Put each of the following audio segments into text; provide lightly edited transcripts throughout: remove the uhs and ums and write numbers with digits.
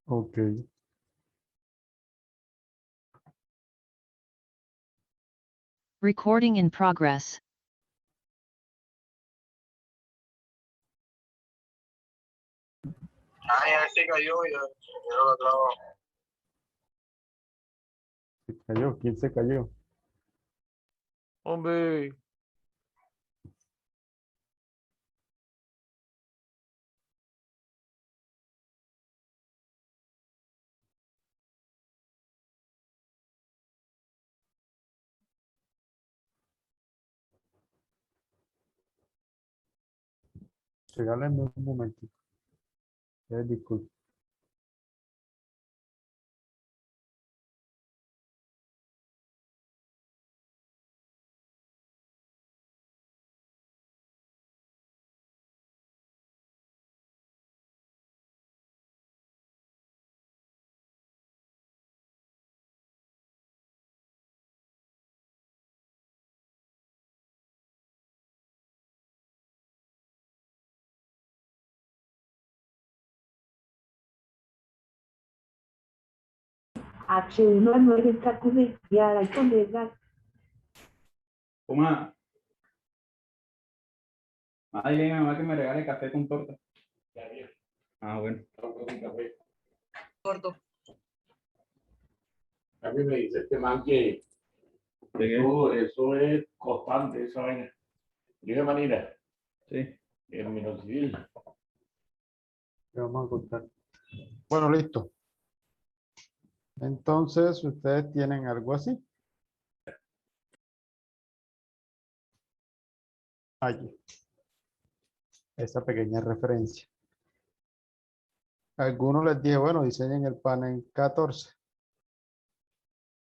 Ok. Recording in progress. Ah, ya se cayó, ya lo trabajo. Se cayó. ¿Quién se cayó? Hombre, Regálenme un momentito. Disculpe. H1 no es esta comercial, hay comercial. Oma, dile a mi mamá que me regale café con torta. Ah, bueno. Corto. A mí me dice este man que eso es constante, esa vaina. Yo de manera, Sí. en minoxidil. Le vamos a contar. Bueno, listo. Entonces, ustedes tienen algo así. Allí. Esa pequeña referencia. Algunos les dije, bueno, diseñen el panel 14.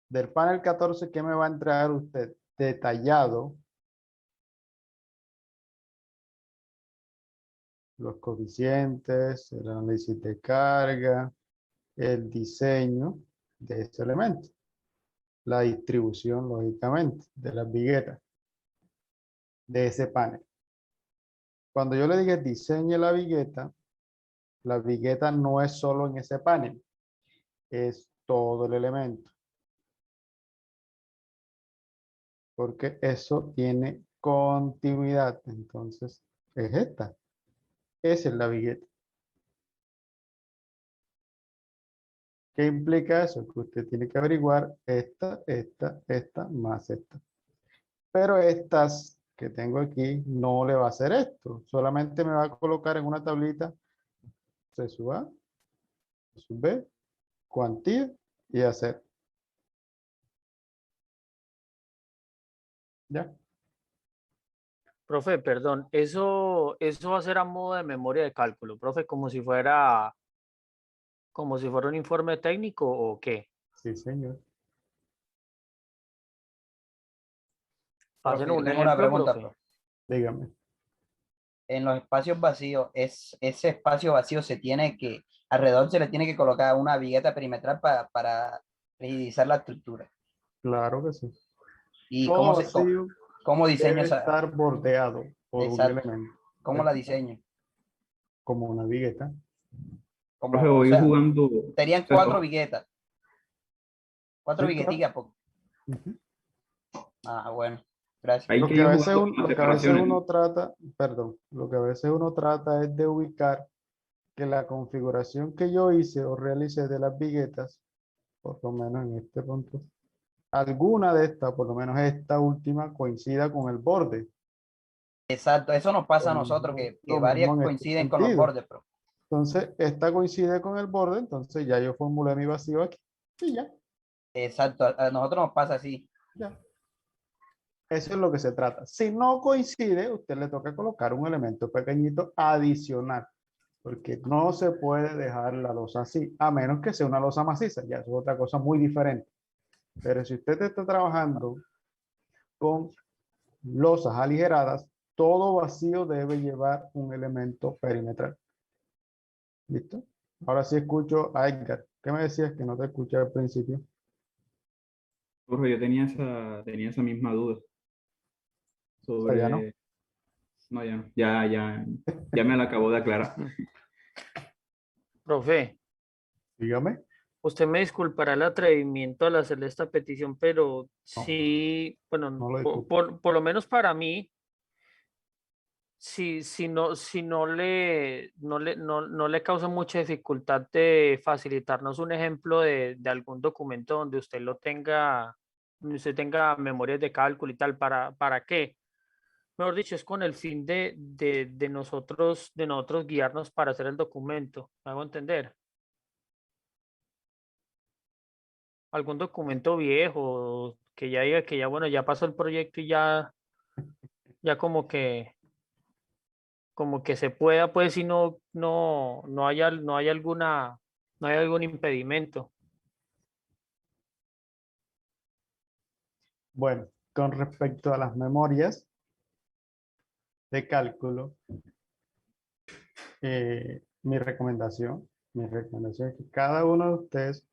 Del panel 14, ¿qué me va a entregar usted? Detallado. Los coeficientes, el análisis de carga, el diseño de ese elemento. La distribución, lógicamente, de las viguetas de ese panel. Cuando yo le dije diseñe la vigueta no es solo en ese panel, es todo el elemento. Porque eso tiene continuidad, entonces es esta. Esa es la vigueta. ¿Qué implica eso? Que usted tiene que averiguar esta, más esta. Pero estas que tengo aquí no le va a hacer esto. Solamente me va a colocar en una tablita C sub A, C sub B, cuantía y hacer. ¿Ya? profe, perdón, eso va a ser a modo de memoria de cálculo, profe, como si fuera un informe técnico o qué. Sí, señor. Hacen Profe, yo un tengo una ejemplo, pregunta, profe. profe. Dígame. En los espacios vacíos, ese espacio vacío alrededor se le tiene que colocar una vigueta perimetral para rigidizar la estructura. Claro que sí. ¿Y Todo vacío cómo diseño debe esa? estar bordeado por un Exacto. elemento. ¿Cómo la diseño? Como una vigueta. Profe, O voy sea, jugando. serían cuatro viguetas. Cuatro Sí, claro. vigueticas. Ujú. Ah, bueno. Gracias. Hay Lo que que ir a veces, jugando con las lo que a veces separaciones. uno trata, perdón, lo que a veces uno trata es de ubicar que la configuración que yo hice o realicé de las viguetas, por lo menos en este punto, alguna de estas, por lo menos esta última, coincida con el borde. Exacto. Eso nos pasa a Lo nosotros, mismo, que lo mismo varias en este coinciden con los sentido. bordes, pero Entonces, esta coincide con el borde, entonces ya yo formulé mi vacío aquí y ya, exacto. A nosotros nos pasa así. ya. Eso es lo que se trata. Si no coincide, usted le toca colocar un elemento pequeñito adicional, porque no se puede dejar la losa así, a menos que sea una losa maciza, ya eso es otra cosa muy diferente. Pero si usted está trabajando con losas aligeradas, todo vacío debe llevar un elemento perimetral. ¿Listo? Ahora sí escucho a Edgar. ¿Qué me decías que no te escuché al principio? Profe, yo tenía esa misma duda O sea, ya no. sobre. No, ya no. Ya me la acabo de aclarar. Profe, Dígame. Usted me disculpará el atrevimiento al hacerle esta petición, pero sí, bueno, no lo disculpo. por lo menos para mí, si no le causa mucha dificultad de facilitarnos un ejemplo de algún documento donde usted lo tenga, donde usted tenga memorias de cálculo y tal, ¿para qué? Mejor dicho, es con el fin de nosotros guiarnos para hacer el documento. ¿Me hago entender? Algún documento viejo que ya diga que ya, bueno, ya pasó el proyecto y ya como que se pueda, pues, si no haya, no hay algún impedimento. Bueno, con respecto a las memorias de cálculo, mi recomendación es que cada uno de ustedes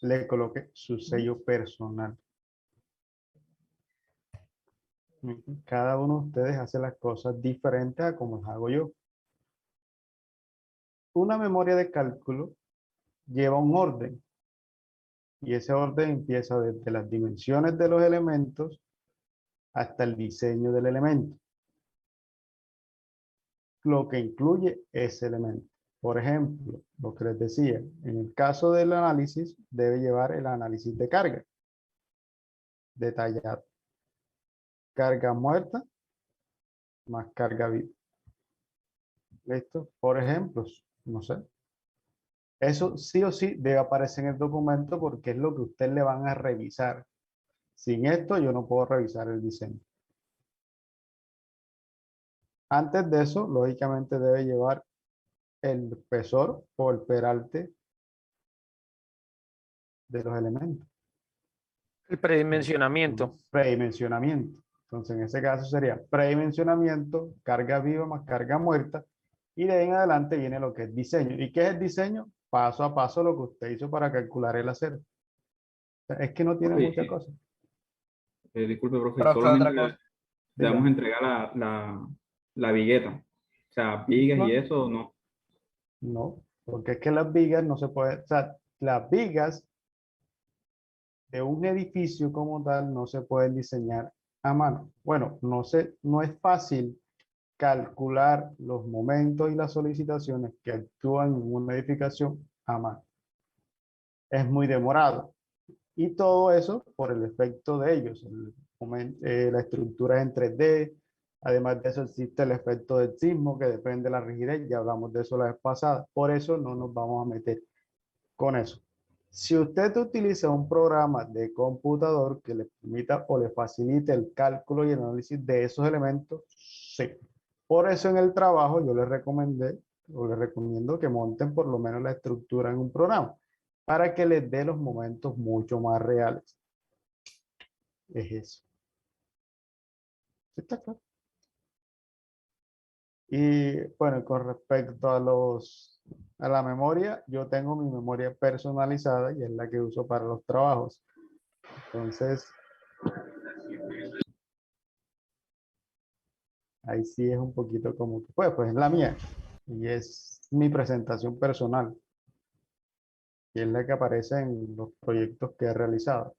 le coloque su sello personal. Cada uno de ustedes hace las cosas diferentes a como las hago yo. Una memoria de cálculo lleva un orden. Y ese orden empieza desde las dimensiones de los elementos hasta el diseño del elemento. Lo que incluye ese elemento. Por ejemplo, lo que les decía, en el caso del análisis, debe llevar el análisis de carga detallado. Carga muerta más carga viva. ¿Listo? Por ejemplo, no sé. Eso sí o sí debe aparecer en el documento porque es lo que ustedes le van a revisar. Sin esto yo no puedo revisar el diseño. Antes de eso, lógicamente debe llevar el espesor o el peralte de los elementos. El predimensionamiento. Predimensionamiento. Entonces, en ese caso sería predimensionamiento, carga viva más carga muerta. Y de ahí en adelante viene lo que es diseño. ¿Y qué es el diseño? Paso a paso lo que usted hizo para calcular el acero. O sea, es que no tiene Oye, muchas cosas. Disculpe, profe, Profe, solamente otra cosa. le vamos a Dígame. entregar la vigueta. O sea, vigas y No. eso, no. No, porque es que las vigas no se puede, o sea, las vigas de un edificio como tal no se pueden diseñar a mano. Bueno, no es fácil calcular los momentos y las solicitaciones que actúan en una edificación a mano. Es muy demorado. Y todo eso por el efecto de ellos. La estructura es en 3D. Además de eso existe el efecto del sismo que depende de la rigidez. Ya hablamos de eso la vez pasada. Por eso no nos vamos a meter con eso. Si usted utiliza un programa de computador que le permita o le facilite el cálculo y el análisis de esos elementos, sí. Por eso en el trabajo yo les recomendé o les recomiendo que monten por lo menos la estructura en un programa para que les dé los momentos mucho más reales. Es eso. ¿Sí está claro? Y bueno, con respecto a la memoria, yo tengo mi memoria personalizada y es la que uso para los trabajos. Entonces, ahí sí es un poquito como que, pues es la mía y es mi presentación personal y es la que aparece en los proyectos que he realizado.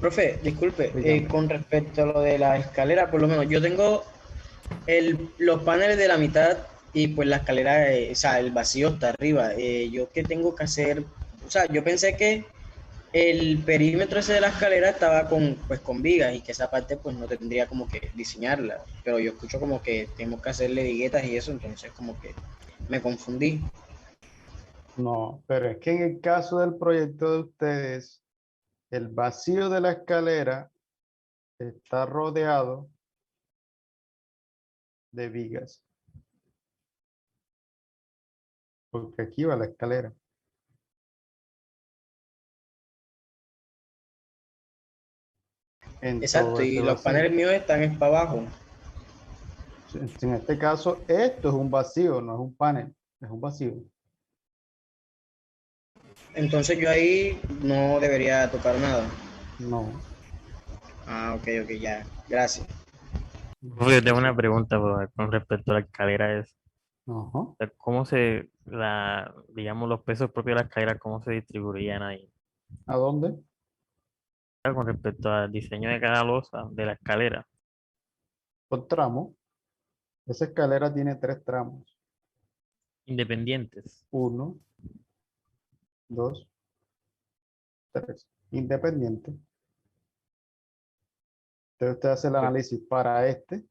Profe, disculpe, Dígame. con respecto a lo de la escalera, por lo menos yo tengo los paneles de la mitad y pues la escalera, o sea, el vacío está arriba. ¿Yo qué tengo que hacer? O sea, yo pensé que el perímetro ese de la escalera estaba con vigas y que esa parte pues no tendría como que diseñarla, pero yo escucho como que tenemos que hacerle viguetas y eso, entonces como que me confundí. No, pero es que en el caso del proyecto de ustedes, el vacío de la escalera está rodeado de vigas. Porque aquí va la escalera. En todo Exacto, y ese los vacío. paneles míos están para abajo. En este caso, esto es un vacío, no es un panel, es un vacío. Entonces yo ahí no debería tocar nada. No. Ah, ok, ya, gracias. Profe, tengo una pregunta, profe, con respecto a la escalera. Ajá. ¿Cómo digamos, los pesos propios de la escalera, cómo se distribuirían ahí? ¿A dónde? Con respecto al diseño de cada losa de la escalera. Por tramo. Esa escalera tiene 3 tramos. Independientes. 1, 2, 3. Independiente. Entonces usted hace el análisis para este.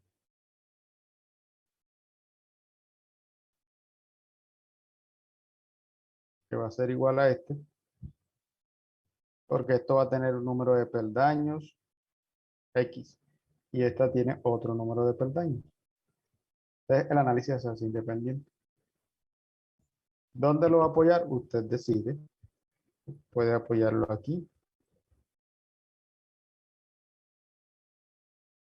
Que va a ser igual a este. Porque esto va a tener un número de peldaños X. Y esta tiene otro número de peldaños. Entonces el análisis se hace independiente. ¿Dónde lo va a apoyar? Usted decide. Puede apoyarlo aquí.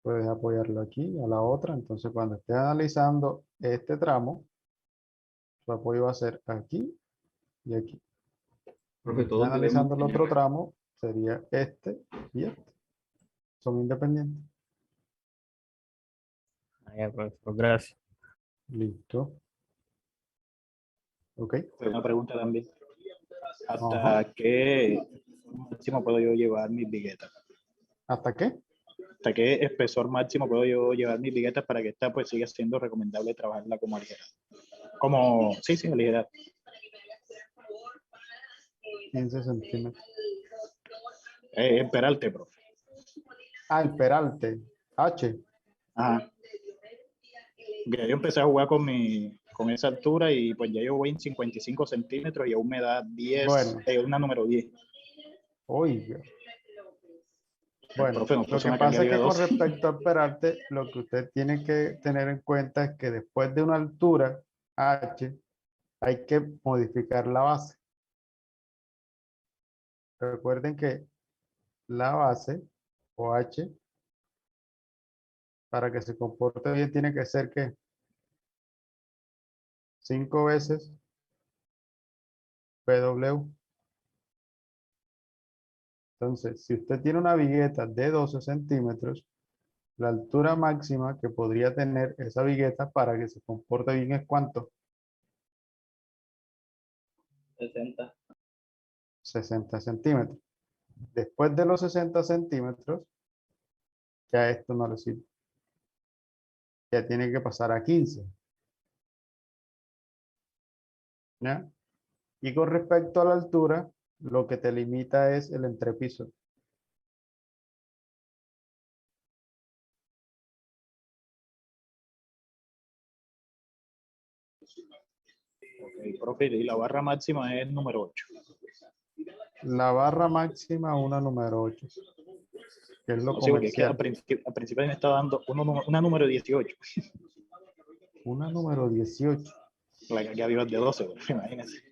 Puedes apoyarlo aquí, a la otra. Entonces, cuando estés analizando este tramo, su apoyo va a ser aquí y aquí. Profe, Estés todos debemos analizando el tener. otro tramo, sería este y este. Son independientes. Ah, ya, profesor, gracias. Listo. Ok. Una pregunta también. Ajá. ¿Hasta qué máximo puedo yo llevar mis viguetas? ¿Hasta qué? ¿Hasta qué espesor máximo puedo yo llevar mis viguetas para que esta pues siga siendo recomendable trabajarla como ligera? Como, sí, ligera. 15 centímetros. Peralte, profe. Ah, el peralte. H. Ajá. Ya yo empecé a jugar con esa altura y pues ya yo voy en 55 centímetros y aún me da 10, Bueno. una número 10. Oiga. El Bueno, profe nos lo puso que una pasa es cambiaria que de con 12. respecto al peralte, lo que usted tiene que tener en cuenta es que después de una altura H, hay que modificar la base. Recuerden que la base o H, para que se comporte bien, tiene que ser que 5 veces PW. Entonces, si usted tiene una vigueta de 12 centímetros, la altura máxima que podría tener esa vigueta para que se comporte bien es ¿cuánto? 60. 60 centímetros. Después de los 60 centímetros, ya esto no le sirve. Ya tiene que pasar a 15. ¿Ya? Y con respecto a la altura, lo que te limita es el entrepiso. Ok, profe, y la barra máxima es el número 8. La barra máxima, una número 8, que es lo No, sí, porque es que comercial. al principio me estaba dando una número 18. Una número 18. La que había de 12, imagínense.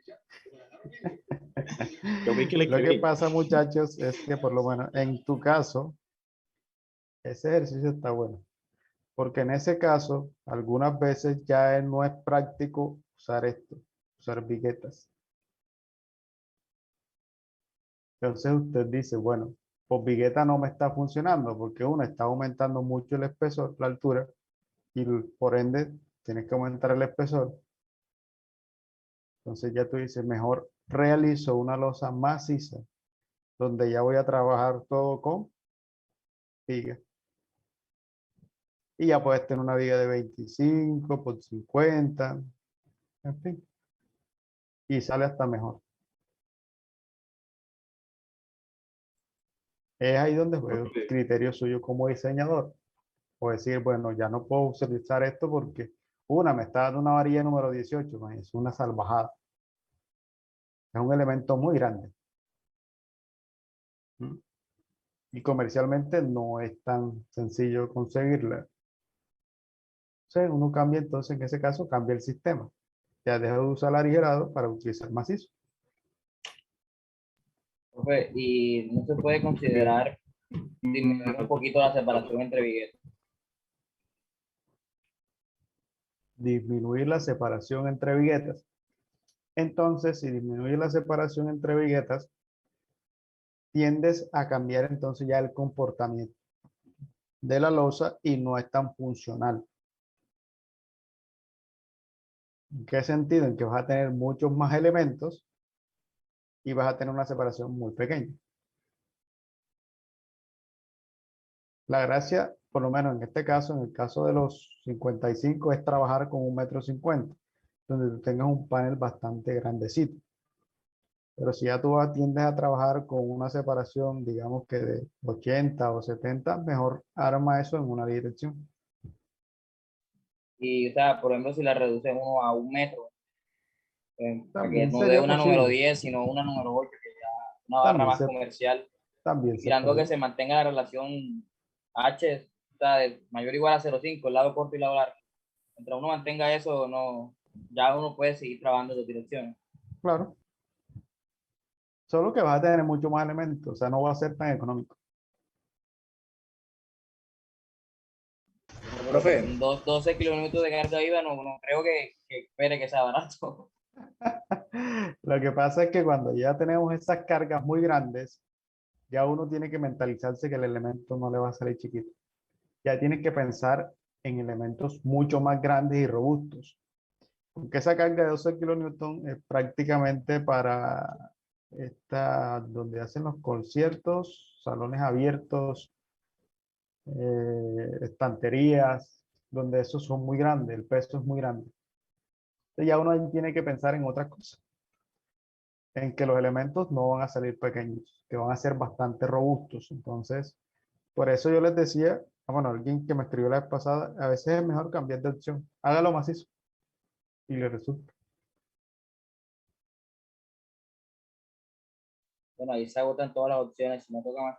Yo vi que le Lo que escribí. pasa, muchachos, es que por lo menos en tu caso, ese ejercicio está bueno. Porque en ese caso, algunas veces ya no es práctico usar esto, usar viguetas. Entonces usted dice, bueno, pues vigueta no me está funcionando porque uno está aumentando mucho el espesor, la altura, y por ende tienes que aumentar el espesor. Entonces ya tú dices, mejor realizo una losa maciza, donde ya voy a trabajar todo con viga. Y ya puedes tener una viga de 25 por 50, en fin. Y sale hasta mejor. Es ahí donde juega el criterio suyo como diseñador. O decir, bueno, ya no puedo utilizar esto porque me está dando una varilla número 18, man, es una salvajada. Es un elemento muy grande. ¿Mm? Y comercialmente no es tan sencillo conseguirla. Entonces uno cambia, entonces en ese caso cambia el sistema. Ya deja de usar aligerado para utilizar macizo. Profe, y no se puede considerar disminuir un poquito la separación entre viguetas. Disminuir la separación entre viguetas. Entonces, si disminuye la separación entre viguetas, tiendes a cambiar entonces ya el comportamiento. de la losa y no es tan funcional. ¿En qué sentido? En que vas a tener muchos más elementos y vas a tener una separación muy pequeña. La gracia, por lo menos en este caso, en el caso de los 55, es trabajar con 1,50 m, donde tú tengas un panel bastante grandecito. Pero si ya tú tiendes a trabajar con una separación, digamos que de 80 o 70, mejor arma eso en una dirección. Y, o sea, por ejemplo, si la reduce uno a 1 metro, para que También no dé sería una número posible. 10, sino una número 8, que ya una barra También más se, comercial, también se mirando que puede. se mantenga la relación H, o sea, de mayor o igual a 0,5, el lado corto y el lado largo. Mientras uno mantenga eso, no, ya uno puede seguir trabajando en dos direcciones. Claro. Solo que vas a tener mucho más elementos, o sea, no va a ser tan económico. Profe, 12 kilómetros de carga viva, no creo que espere que sea barato. Lo que pasa es que cuando ya tenemos esas cargas muy grandes, ya uno tiene que mentalizarse que el elemento no le va a salir chiquito. Ya tienes que pensar en elementos mucho más grandes y robustos. Porque esa carga de 12 kilonewton es prácticamente para donde hacen los conciertos, salones abiertos, estanterías, donde esos son muy grandes, el peso es muy grande. Entonces ya uno ahí tiene que pensar en otras cosas, en que los elementos no van a salir pequeños, que van a ser bastante robustos. Entonces, por eso yo les decía, bueno, alguien que me escribió la vez pasada, a veces es mejor cambiar de opción. Hágalo macizo y le resulta. Bueno, ahí se agotan todas las opciones, si no toca más.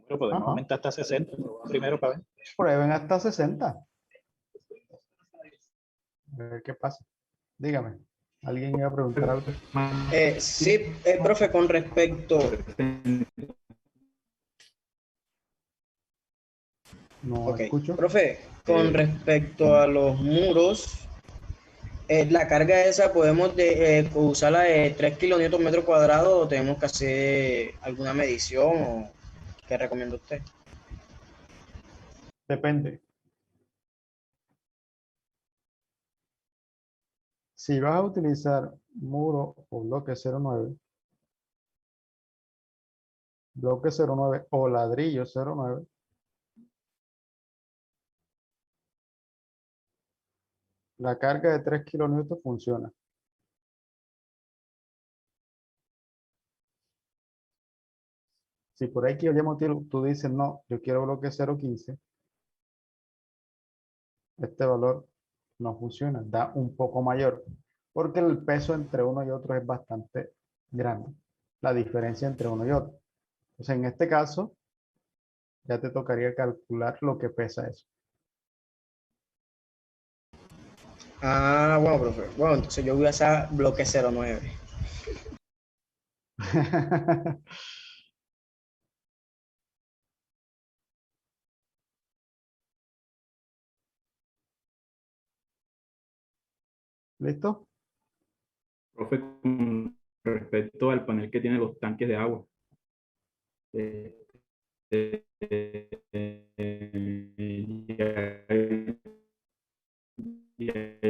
Pero podemos Ajá. aumentar hasta 60 primero para ver. Prueben hasta 60. A ver qué pasa. Dígame. ¿Alguien iba a preguntar algo? sí, profe, con respecto, No ok, escucho. profe, con respecto a los muros, la carga esa podemos usarla de 3 kilonewton metro cuadrado o tenemos que hacer alguna medición o qué recomienda usted. Depende. Si vas a utilizar muro o bloque 09 o ladrillo 09, la carga de 3 kilonewton funciona. Si por X o Y motivo tú dices, no, yo quiero bloque 0,15, este valor no funciona, da un poco mayor, porque el peso entre uno y otro es bastante grande, la diferencia entre uno y otro. Entonces, en este caso, ya te tocaría calcular lo que pesa eso. Ah, bueno, profe. Bueno, entonces yo voy a usar bloque 09. ¿Listo? Profe, con respecto al panel que tiene los tanques de agua. Eh, eh, ya- ya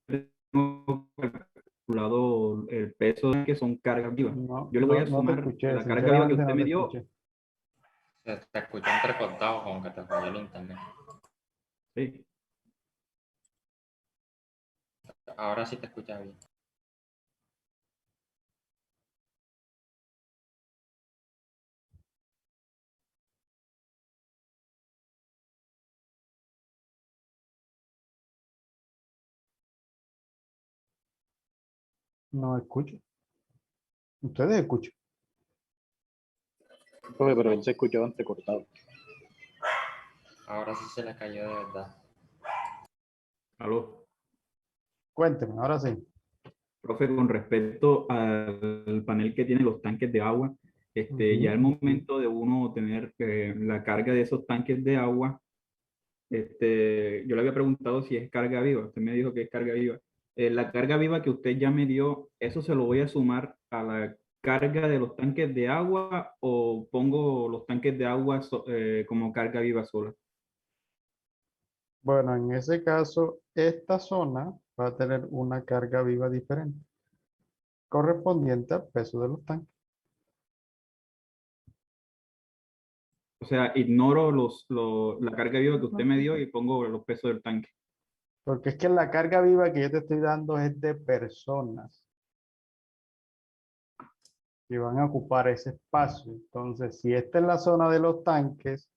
tengo calculado el peso que son cargas vivas. No, Yo le voy a no te sumar escuché, la carga viva que sinceramente usted no me te dio. escuché. Se te escuchó entrecortado, como que te falló el internet. Sí. Ahora sí te escuchas bien. No escucho. Ustedes escuchan. Profe, pero él se escuchó entrecortado. Ahora sí se le cayó de verdad. Aló. Cuénteme, ahora sí. Profe, con respecto al panel que tiene los tanques de agua, ya el momento de uno tener la carga de esos tanques de agua, yo le había preguntado si es carga viva, usted me dijo que es carga viva. La carga viva que usted ya me dio, eso se lo voy a sumar a la carga de los tanques de agua o pongo los tanques de agua como carga viva sola? Bueno, en ese caso, esta zona va a tener una carga viva diferente, correspondiente al peso de los tanques. O sea, ignoro la carga viva que usted me dio y pongo los pesos del tanque. Porque es que la carga viva que yo te estoy dando es de personas que van a ocupar ese espacio. Entonces, si esta es la zona de los tanques,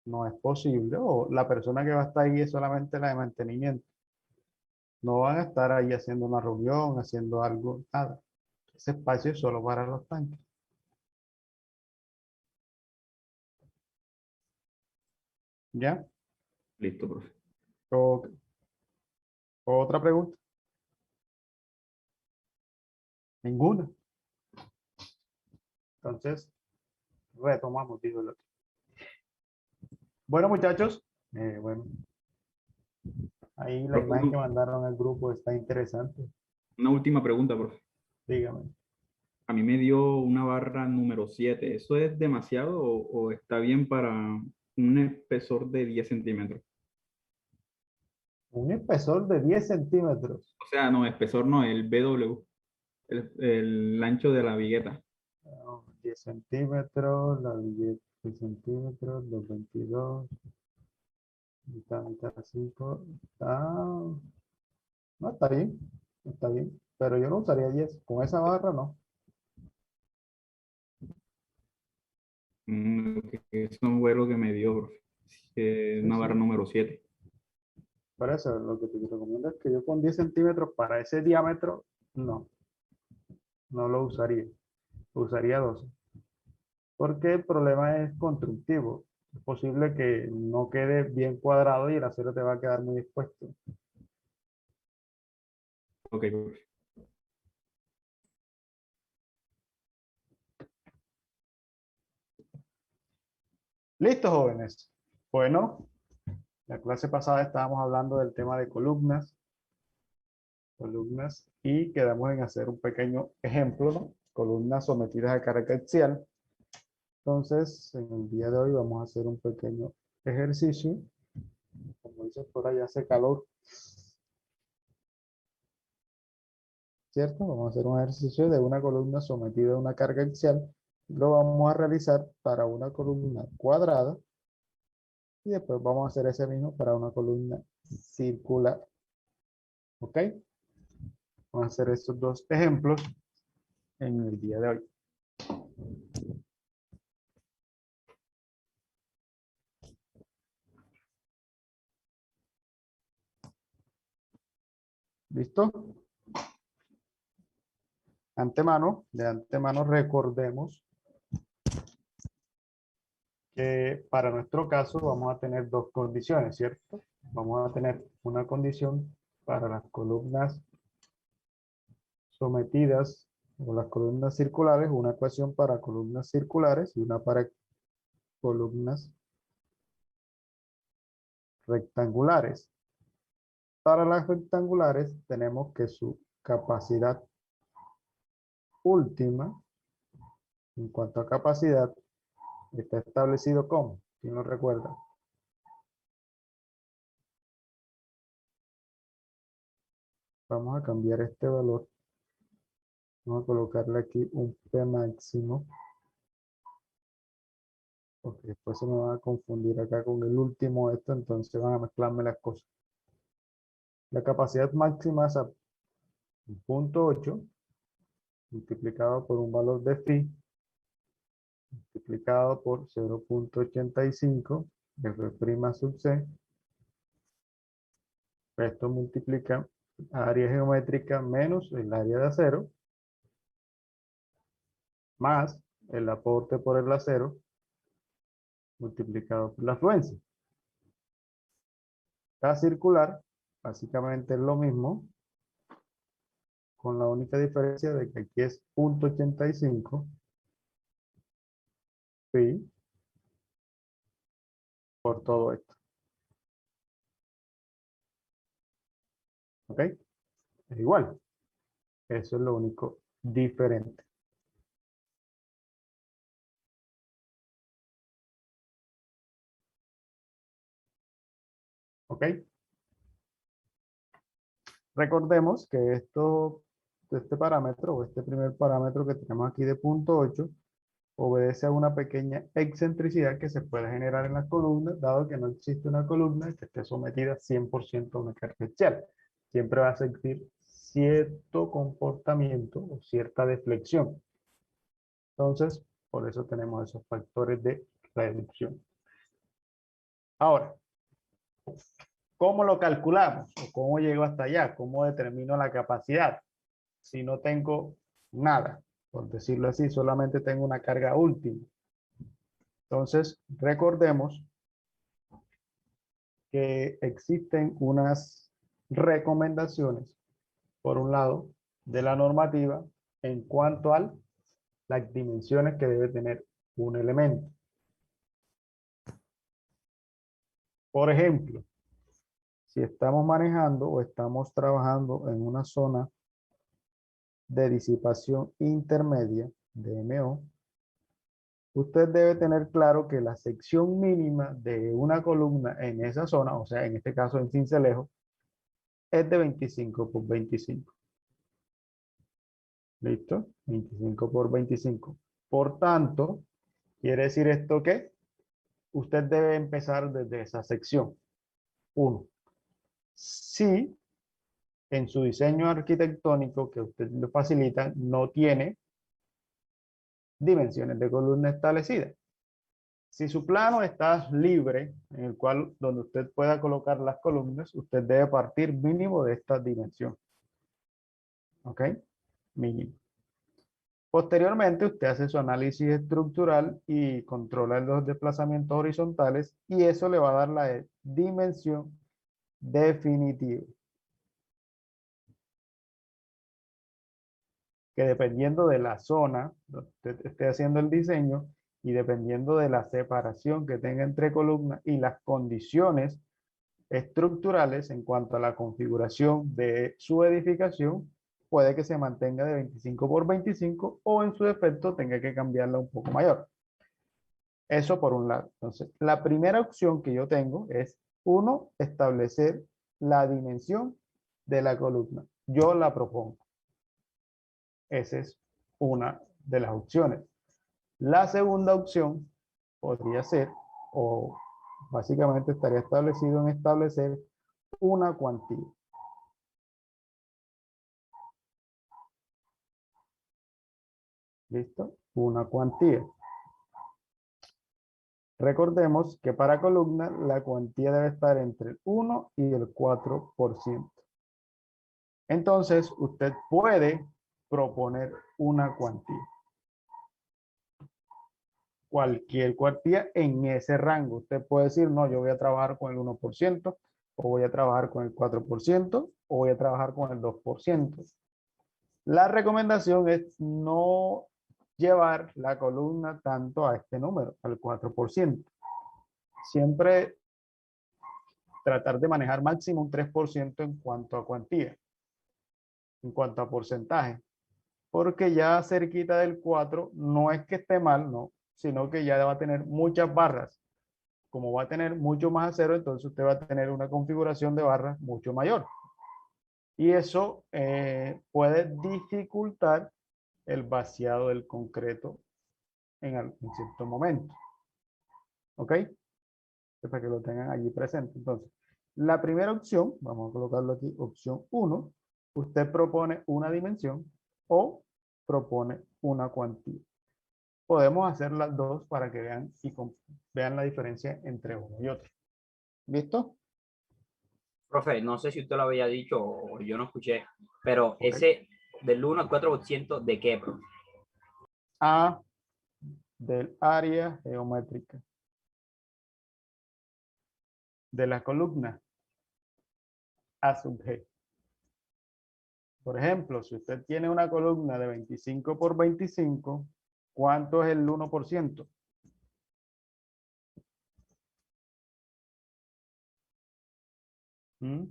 no es posible. O la persona que va a estar ahí es solamente la de mantenimiento. No van a estar ahí haciendo una reunión, haciendo algo, nada. Ese espacio es solo para los tanques. ¿Ya? Listo, profe. Ok. ¿Otra pregunta? Ninguna. Entonces, retomamos, digo el otro. Bueno, muchachos, bueno, ahí la Profe, imagen que mandaron al grupo está interesante. una última pregunta, profe. Dígame. A mí me dio una barra número 7. ¿Eso es demasiado o está bien para un espesor de 10 centímetros? Un espesor de 10 centímetros. O sea, no, espesor no, el BW, el ancho de la vigueta. 10 centímetros, la billete 10 centímetros, los 22, mitad, 5. No, está bien, está bien. Pero yo no usaría 10. Con esa barra no. Eso fue lo que me dio, profe. Sí, Una sí. barra número 7. Por eso lo que te recomiendo es que yo con 10 centímetros para ese diámetro, no lo usaría. Usaría 12. Porque el problema es constructivo. Es posible que no quede bien cuadrado y el acero te va a quedar muy expuesto. Ok, profe. Listo, jóvenes. Bueno, la clase pasada estábamos hablando del tema de columnas y quedamos en hacer un pequeño ejemplo, ¿no? Columnas sometidas a carga axial. Entonces, en el día de hoy vamos a hacer un pequeño ejercicio. Como dice por ahí, hace calor. ¿Cierto? Vamos a hacer un ejercicio de una columna sometida a una carga axial. Lo vamos a realizar para una columna cuadrada y después vamos a hacer ese mismo para una columna circular. ¿Ok? Vamos a hacer estos dos ejemplos en el día de hoy. ¿Listo? De antemano recordemos que para nuestro caso vamos a tener dos condiciones, ¿cierto? Vamos a tener una condición para las columnas sometidas o las columnas circulares, una ecuación para columnas circulares y una para columnas rectangulares. Para las rectangulares tenemos que su capacidad última, en cuanto a capacidad, está establecido como, ¿quién lo recuerda? Vamos a cambiar este valor. Vamos a colocarle aquí un P máximo. Porque después se me va a confundir acá con el último esto, entonces van a mezclarme las cosas. La capacidad máxima es a 0.8 multiplicado por un valor de phi multiplicado por 0.85 F' sub C. Esto multiplica área geométrica menos el área de acero más el aporte por el acero multiplicado por la afluencia. La circular básicamente es lo mismo, con la única diferencia de que aquí es 0.85 pi por todo esto. ¿Ok? Es igual. Eso es lo único diferente. ¿Ok? Recordemos que este parámetro o este primer parámetro que tenemos aquí de punto 8 obedece a una pequeña excentricidad que se puede generar en las columnas, dado que no existe una columna que esté sometida 100% a una carga axial. Siempre va a existir cierto comportamiento o cierta deflexión. Entonces, por eso tenemos esos factores de reducción. Ahora, ¿cómo lo calculamos? ¿O cómo llego hasta allá? ¿Cómo determino la capacidad? Si no tengo nada, por decirlo así, solamente tengo una carga última. Entonces, recordemos que existen unas recomendaciones, por un lado, de la normativa en cuanto a las dimensiones que debe tener un elemento. Por ejemplo, si estamos manejando o estamos trabajando en una zona de disipación intermedia, DMO, usted debe tener claro que la sección mínima de una columna en esa zona, o sea, en este caso en cincelejo, es de 25 por 25. ¿Listo? 25 por 25. Por tanto, quiere decir esto que usted debe empezar desde esa sección. 1. Si en su diseño arquitectónico que usted le facilita no tiene dimensiones de columna establecidas. Si su plano está libre, en el cual donde usted pueda colocar las columnas, usted debe partir mínimo de esta dimensión. ¿Ok? Mínimo. Posteriormente, usted hace su análisis estructural y controla los desplazamientos horizontales y eso le va a dar la dimensión definitiva. Que dependiendo de la zona donde usted esté haciendo el diseño y dependiendo de la separación que tenga entre columnas y las condiciones estructurales en cuanto a la configuración de su edificación, puede que se mantenga de 25 por 25 o en su defecto tenga que cambiarla un poco mayor. Eso por un lado. Entonces, la primera opción que yo tengo es, 1, establecer la dimensión de la columna. Yo la propongo. Esa es una de las opciones. La segunda opción podría ser, o básicamente estaría establecido en establecer una cuantía. ¿Listo? Una cuantía. Recordemos que para columna la cuantía debe estar entre el 1 y el 4%. Entonces, usted puede proponer una cuantía. Cualquier cuantía en ese rango. Usted puede decir, no, yo voy a trabajar con el 1%, o voy a trabajar con el 4%, o voy a trabajar con el 2%. La recomendación es no llevar la columna tanto a este número, al 4%. Siempre tratar de manejar máximo un 3% en cuanto a cuantía, en cuanto a porcentaje. Porque ya cerquita del 4 no es que esté mal, no, sino que ya va a tener muchas barras. Como va a tener mucho más acero, entonces usted va a tener una configuración de barras mucho mayor. Y eso puede dificultar el vaciado del concreto en cierto momento. ¿Ok? Para que lo tengan allí presente. Entonces, la primera opción, vamos a colocarlo aquí, opción 1, usted propone una dimensión o propone una cuantía. Podemos hacer las dos para que vean y vean la diferencia entre uno y otro. ¿Listo? Profe, no sé si usted lo había dicho o yo no escuché, pero Okay. ese del 1 al 4% ¿de qué, profe? A del área geométrica de la columna A sub G. Por ejemplo, si usted tiene una columna de 25 por 25, ¿cuánto es el 1%? ¿Mm?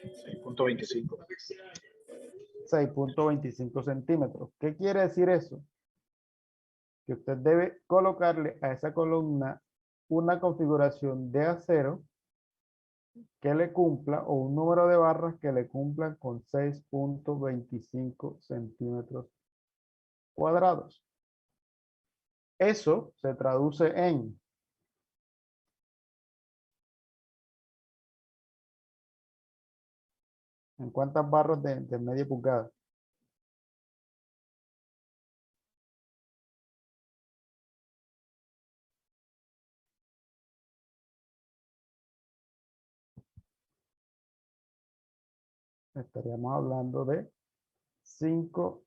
6.25. 6.25 centímetros. ¿Qué quiere decir eso? Que usted debe colocarle a esa columna una configuración de acero que le cumpla, o un número de barras que le cumplan con 6.25 centímetros cuadrados. Eso se traduce ¿en cuántas barras de media pulgada? Estaríamos hablando de 5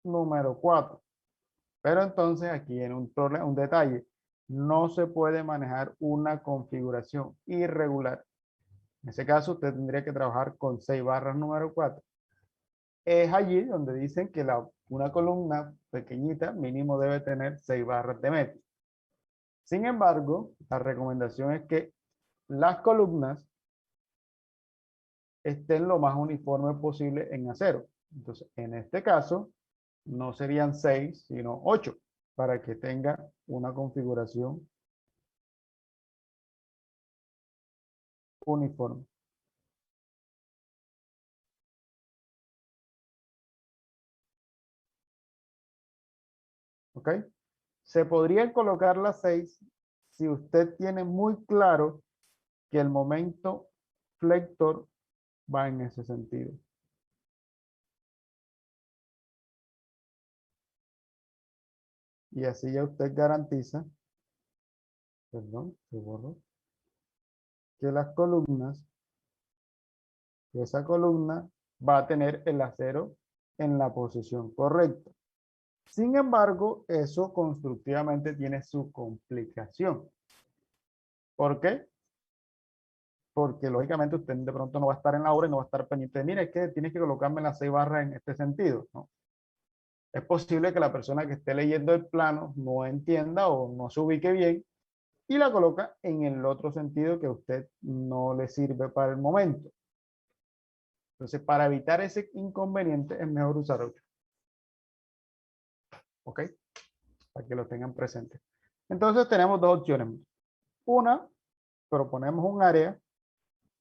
número 4. Pero entonces aquí viene un problema, un detalle. No se puede manejar una configuración irregular. En ese caso, usted tendría que trabajar con 6 barras número 4. Es allí donde dicen que una columna pequeñita mínimo debe tener 6 barras de metro. Sin embargo, la recomendación es que las columnas estén lo más uniforme posible en acero. Entonces, en este caso, no serían 6, sino 8, para que tenga una configuración uniforme. ¿Ok? Se podrían colocar las 6 si usted tiene muy claro que el momento flector va en ese sentido. Y así ya usted garantiza, perdón, se borró, que las columnas, que esa columna va a tener el acero en la posición correcta. Sin embargo, eso constructivamente tiene su complicación. ¿Por qué? Porque lógicamente usted de pronto no va a estar en la obra y no va a estar pendiente de, mire, es que tienes que colocarme las 6 barras en este sentido, ¿no? Es posible que la persona que esté leyendo el plano no entienda o no se ubique bien y la coloca en el otro sentido que a usted no le sirve para el momento. Entonces, para evitar ese inconveniente es mejor usar otro. ¿Ok? Para que lo tengan presente. Entonces tenemos dos opciones. Una, proponemos un área,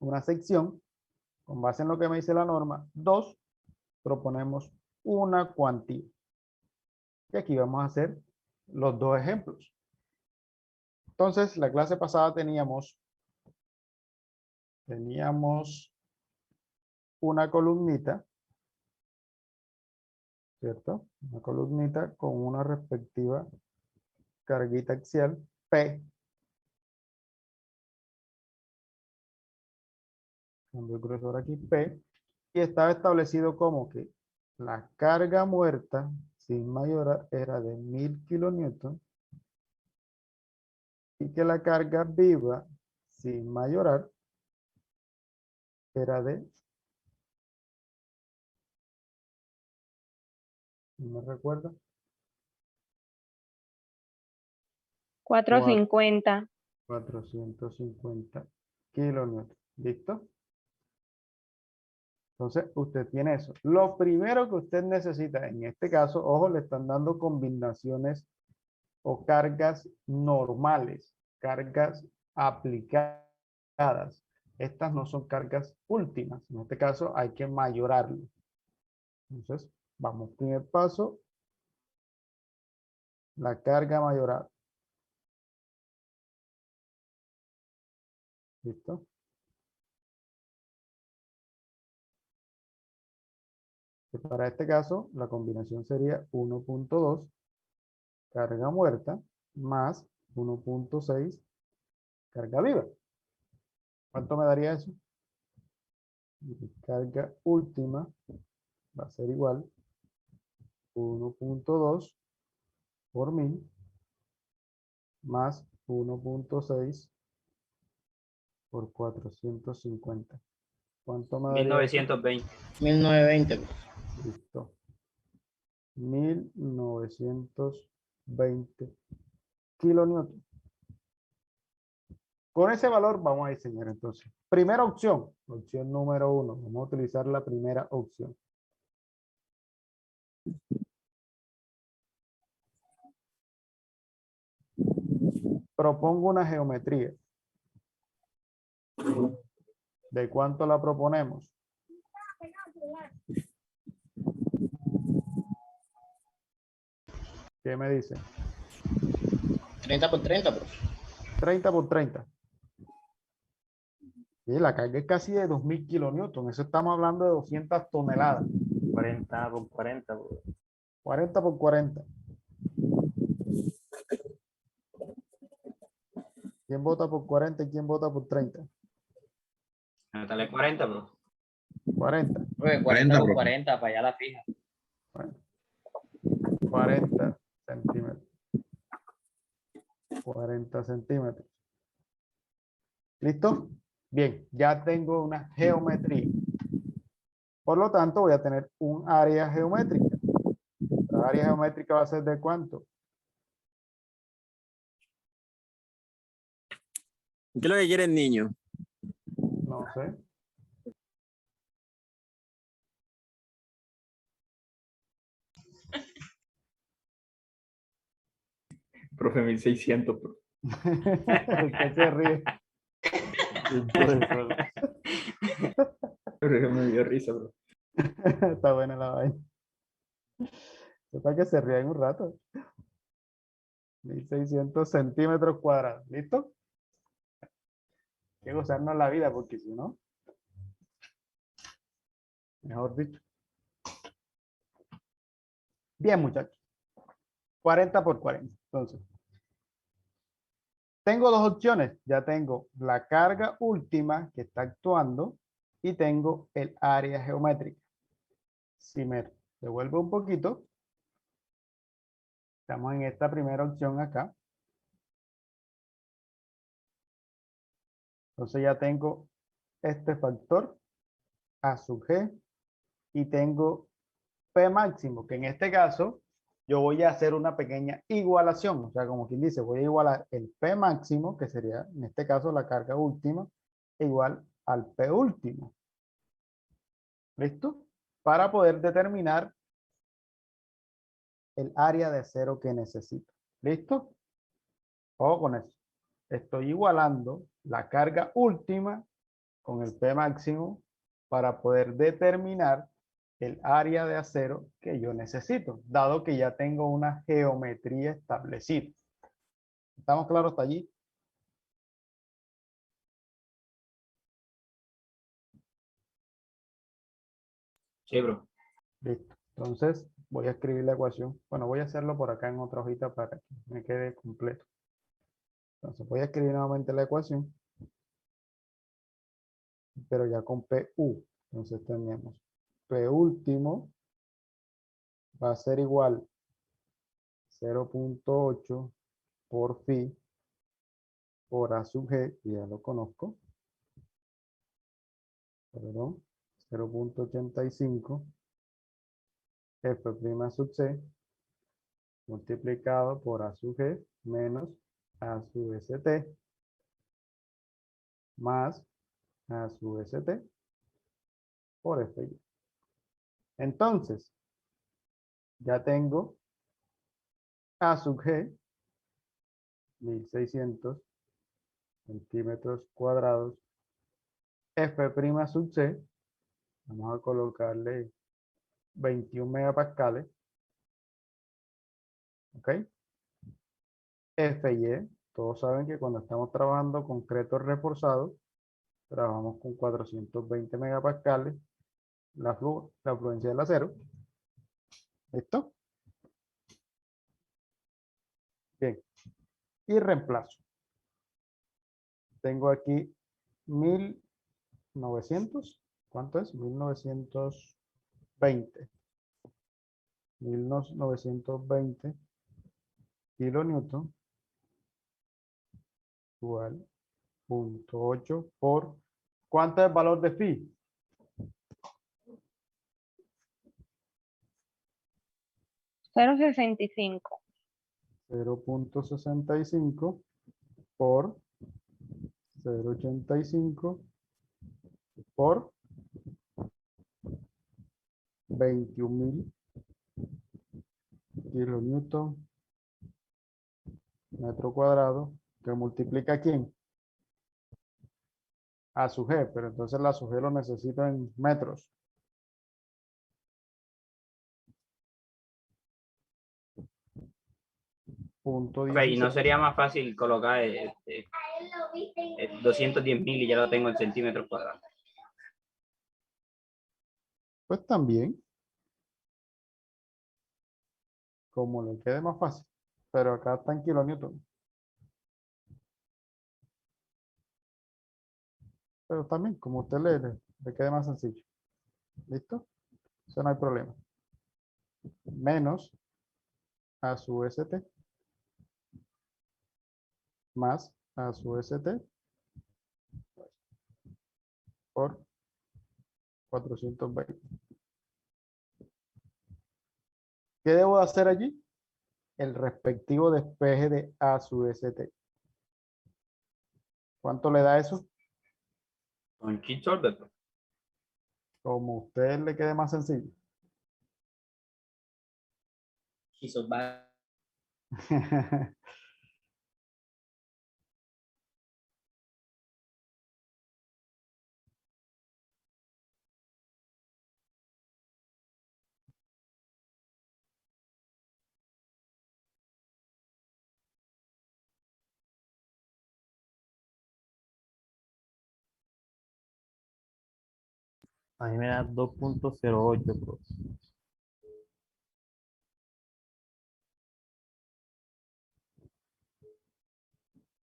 una sección, con base en lo que me dice la norma. Dos, proponemos una cuantía. Y aquí vamos a hacer los dos ejemplos. Entonces, la clase pasada teníamos una columnita, ¿cierto? Una columnita con una respectiva carguita axial P. Cambio el grosor aquí P. Y estaba establecido como que la carga muerta sin mayorar era de 1000 kilonewton y que la carga viva sin mayorar era de, no me recuerdo, 450. 450 kilonewton. ¿Listo? Entonces, usted tiene eso. Lo primero que usted necesita, en este caso, ojo, le están dando combinaciones o cargas normales, cargas aplicadas. Estas no son cargas últimas. En este caso, hay que mayorarlo. Entonces, vamos, primer paso, la carga mayorada. ¿Listo? Que para este caso, la combinación sería 1.2 carga muerta más 1.6 carga viva. ¿Cuánto me daría eso? Mi carga última va a ser igual 1.2 por 1000 más 1.6 por 450. ¿Cuánto me daría? 1920. 1920. Listo. 1920 kilonewton. Con ese valor vamos a diseñar entonces. Primera opción, opción número 1. Vamos a utilizar la primera opción. Propongo una geometría. ¿De cuánto la proponemos? ¿Qué me dice? 30 por 30, profe. 30 por 30. Y la carga es casi de 2000 kilonewton. Eso estamos hablando de 200 toneladas. 40 por 40. 40 por 40. ¿Quién vota por 40 y quién vota por 30? Dale 40, bro. 40. Profe, 40 por 40, para allá la fija. Bueno, 40 centímetros. 40 centímetros. ¿Listo? Bien, ya tengo una geometría. Por lo tanto, voy a tener un área geométrica. La área geométrica va a ser ¿de cuánto? ¿Qué es lo que quiere el niño? No sé. Profe, 1600. Profe. Usted se ríe. Pero me dio risa, bro. Está buena la vaina. Es para que se rían un rato. 1600 centímetros cuadrados. ¿Listo? Hay que gozarnos la vida porque si no, mejor dicho. Bien, muchachos. 40 por 40. Entonces, tengo dos opciones. Ya tengo la carga última que está actuando y tengo el área geométrica. Si me devuelvo un poquito, estamos en esta primera opción acá. Entonces ya tengo este factor A sub G y tengo P máximo, que en este caso yo voy a hacer una pequeña igualación. O sea, como quien dice, voy a igualar el P máximo, que sería en este caso la carga última, igual al P último. ¿Listo? Para poder determinar el área de acero que necesito. ¿Listo? Ojo con eso. Estoy igualando la carga última con el P máximo para poder determinar el área de acero que yo necesito, dado que ya tengo una geometría establecida. ¿Estamos claros hasta allí? Sí, bro. Listo. Entonces voy a escribir la ecuación. Bueno, voy a hacerlo por acá en otra hojita para que me quede completo. Entonces voy a escribir nuevamente la ecuación, pero ya con PU. Entonces tenemos P último va a ser igual 0.8 por phi por A sub G, que ya lo conozco. Perdón, 0.85 F' sub C multiplicado por A sub G menos A sub ST más A sub ST por Fy. Entonces, ya tengo A sub G, 1600 centímetros cuadrados, F' sub C, vamos a colocarle 21 megapascales, ¿ok? Fy, todos saben que cuando estamos trabajando concreto reforzado, trabajamos con 420 megapascales, la fluencia del acero. ¿Listo? Bien. Y reemplazo. Tengo aquí 1900. ¿Cuánto es? 1920. 1920 kilonewton igual 0.8 por ¿cuánto es el valor de phi? $0.65. 0.65 por 0,85 por 21.000 kilonewton metro cuadrado, que multiplica ¿quién? A su G, pero entonces la su G lo necesito en metros. Punto Ok, ¿y no 16. sería más fácil colocar 210.000 y ya lo tengo en centímetros cuadrados? Pues también, como le quede más fácil. Pero acá está en kilonewton. Pero también, como usted le quede más sencillo. ¿Listo? Eso no hay problema. Menos a su ST más a su ST por 420. ¿Qué debo de hacer allí? El respectivo despeje de A su ST. ¿Cuánto le da eso? Con Chitsorder. Como a usted le quede más sencillo. A mí me da 2.08, bro.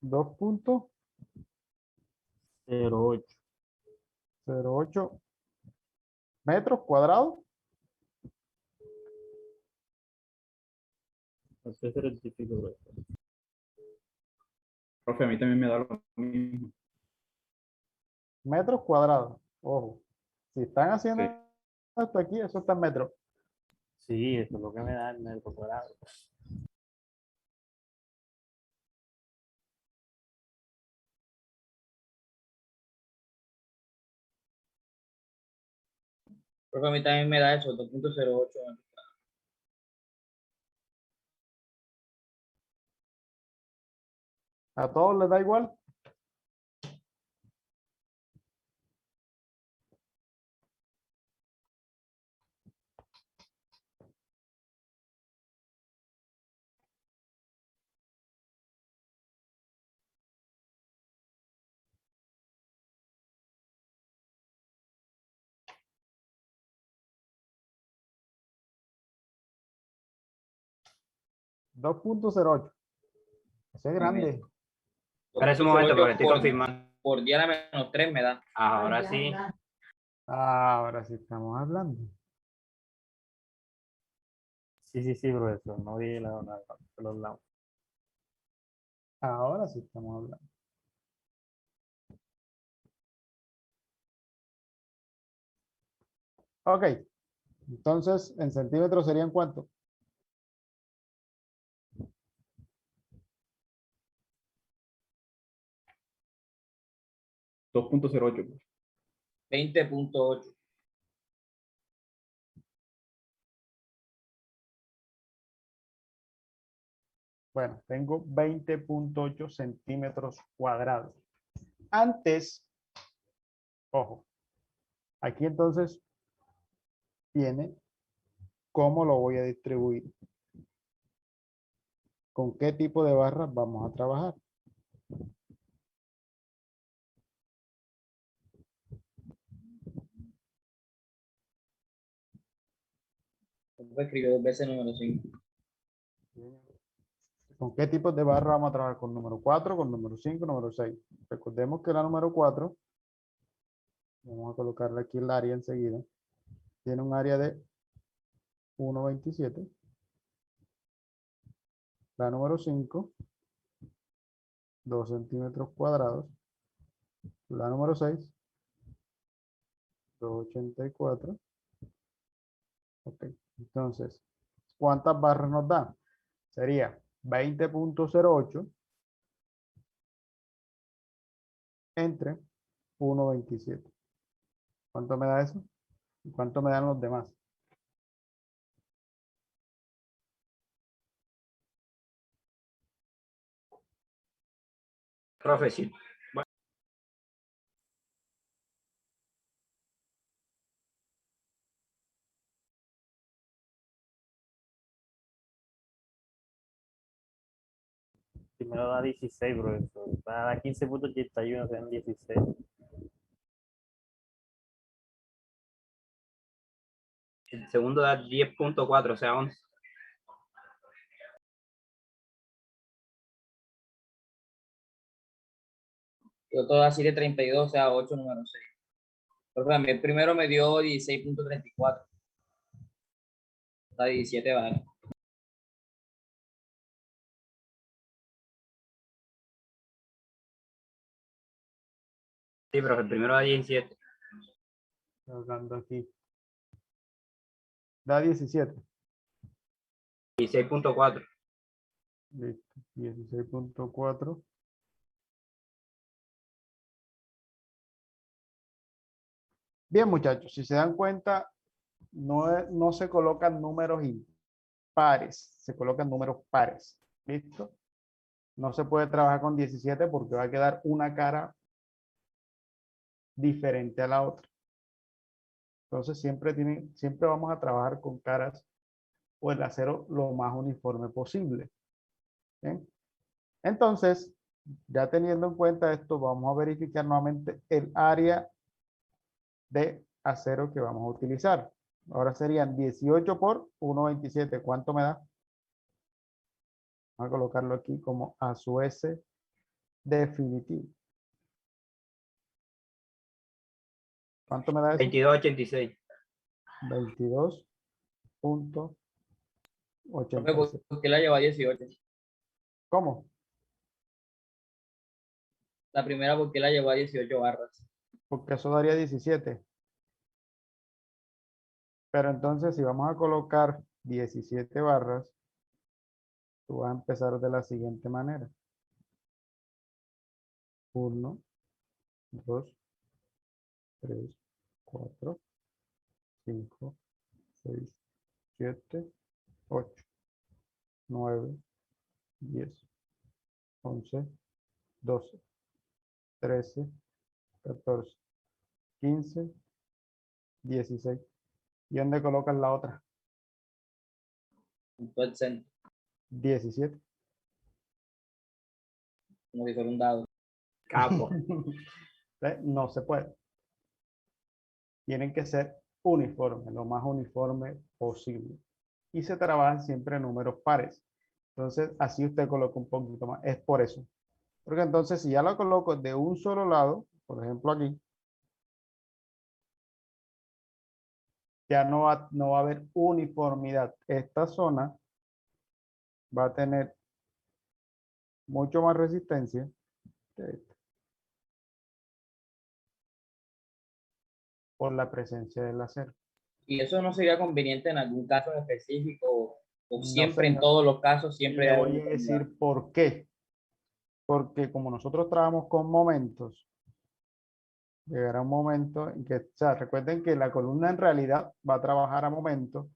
2.08 08. metros cuadrados. Entonces se rectifica, bro. Profe, a mí también me da lo mismo. Metros cuadrados. Ojo. Si están haciendo Sí. esto aquí, eso está en metros. Sí, eso es lo que me da el metro cuadrado. Porque a mí también me da eso, 2.08. ¿A todos les da igual? $2.08. Ese es grande. Espera un momento, porque estoy confirmando. Por 10 a la menos 3 me da. Ahora sí. Ahora sí estamos hablando. Sí, profesor. No vi los lados. Ahora sí estamos hablando. Ok. Entonces, en centímetros serían ¿cuánto? 2.08. 20.8. Bueno, tengo 20.8 centímetros cuadrados. Antes, ojo, aquí entonces viene cómo lo voy a distribuir. ¿Con qué tipo de barras vamos a trabajar? Escribió 2 veces el número 5. ¿Con qué tipos de barra vamos a trabajar? Con número 4, con número 5, número 6. Recordemos que la número 4, vamos a colocarle aquí el área enseguida, tiene un área de 1,27. La número 5, 2 centímetros cuadrados. La número 6, 2,84. Ok, entonces, ¿cuántas barras nos dan? Sería 20.08 entre 1,27. ¿Cuánto me da eso? ¿Y cuánto me dan los demás? Profe, sí. Primero da 16, profesor. Va a dar 15.81, sean 16. El segundo da 10.4, o sea, 11. Yo todo así de 32, o sea, 8 número 6. Porque a mí el primero me dio 16.34. Está 17 vale. Sí, profe, el primero da 17. Estoy hablando aquí. Da 17. 16.4. Listo. 16.4. Bien, muchachos, si se dan cuenta, no se colocan números impares, se colocan números pares. ¿Listo? No se puede trabajar con 17 porque va a quedar una cara diferente a la otra. Entonces siempre vamos a trabajar con caras o el acero lo más uniforme posible. ¿Bien? Entonces, ya teniendo en cuenta esto, vamos a verificar nuevamente el área de acero que vamos a utilizar. Ahora serían 18 por 1,27. ¿Cuánto me da? Vamos a colocarlo aquí como a su S definitivo. ¿Cuánto me da eso? 22.86. 22.86. ¿Por qué la lleva a 18? ¿Cómo? La primera, ¿por qué la llevó a 18 barras? Porque eso daría 17. Pero entonces, si vamos a colocar 17 barras, tú vas a empezar de la siguiente manera. 1, 2, 3, 4, 5, 6, 7, 8, 9, 10, 11, 12, 13, 14, 15, 16. ¿Y dónde colocas la otra? En todo el centro, 17. como si fuera un dado. Capo. No se puede. Tienen que ser uniformes, lo más uniforme posible. Y se trabajan siempre en números pares. Entonces, así usted coloca un poquito más. Es por eso. Porque entonces, si ya lo coloco de un solo lado, por ejemplo aquí, ya no va a haber uniformidad. Esta zona va a tener mucho más resistencia que esta, por la presencia del acero. ¿Y eso no sería conveniente en algún caso específico o No, siempre en señor. todos los casos? Siempre Le hay voy a decir por qué. Porque como nosotros trabajamos con momentos, llegará un momento en que, o sea, recuerden que la columna en realidad va a trabajar a momentos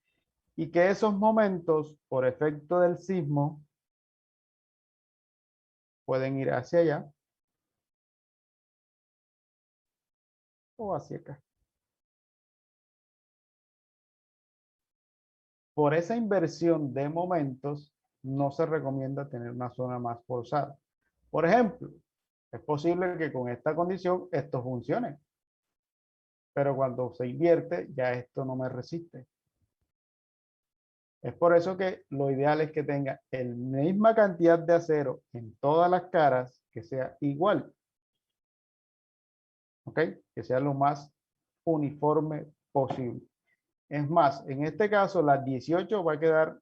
y que esos momentos, por efecto del sismo, pueden ir hacia allá o hacia acá. Por esa inversión de momentos, no se recomienda tener una zona más forzada. Por ejemplo, es posible que con esta condición esto funcione, pero cuando se invierte, ya esto no me resiste. Es por eso que lo ideal es que tenga la misma cantidad de acero en todas las caras, que sea igual. ¿Ok? Que sea lo más uniforme posible. Es más, en este caso, las 18 va a quedar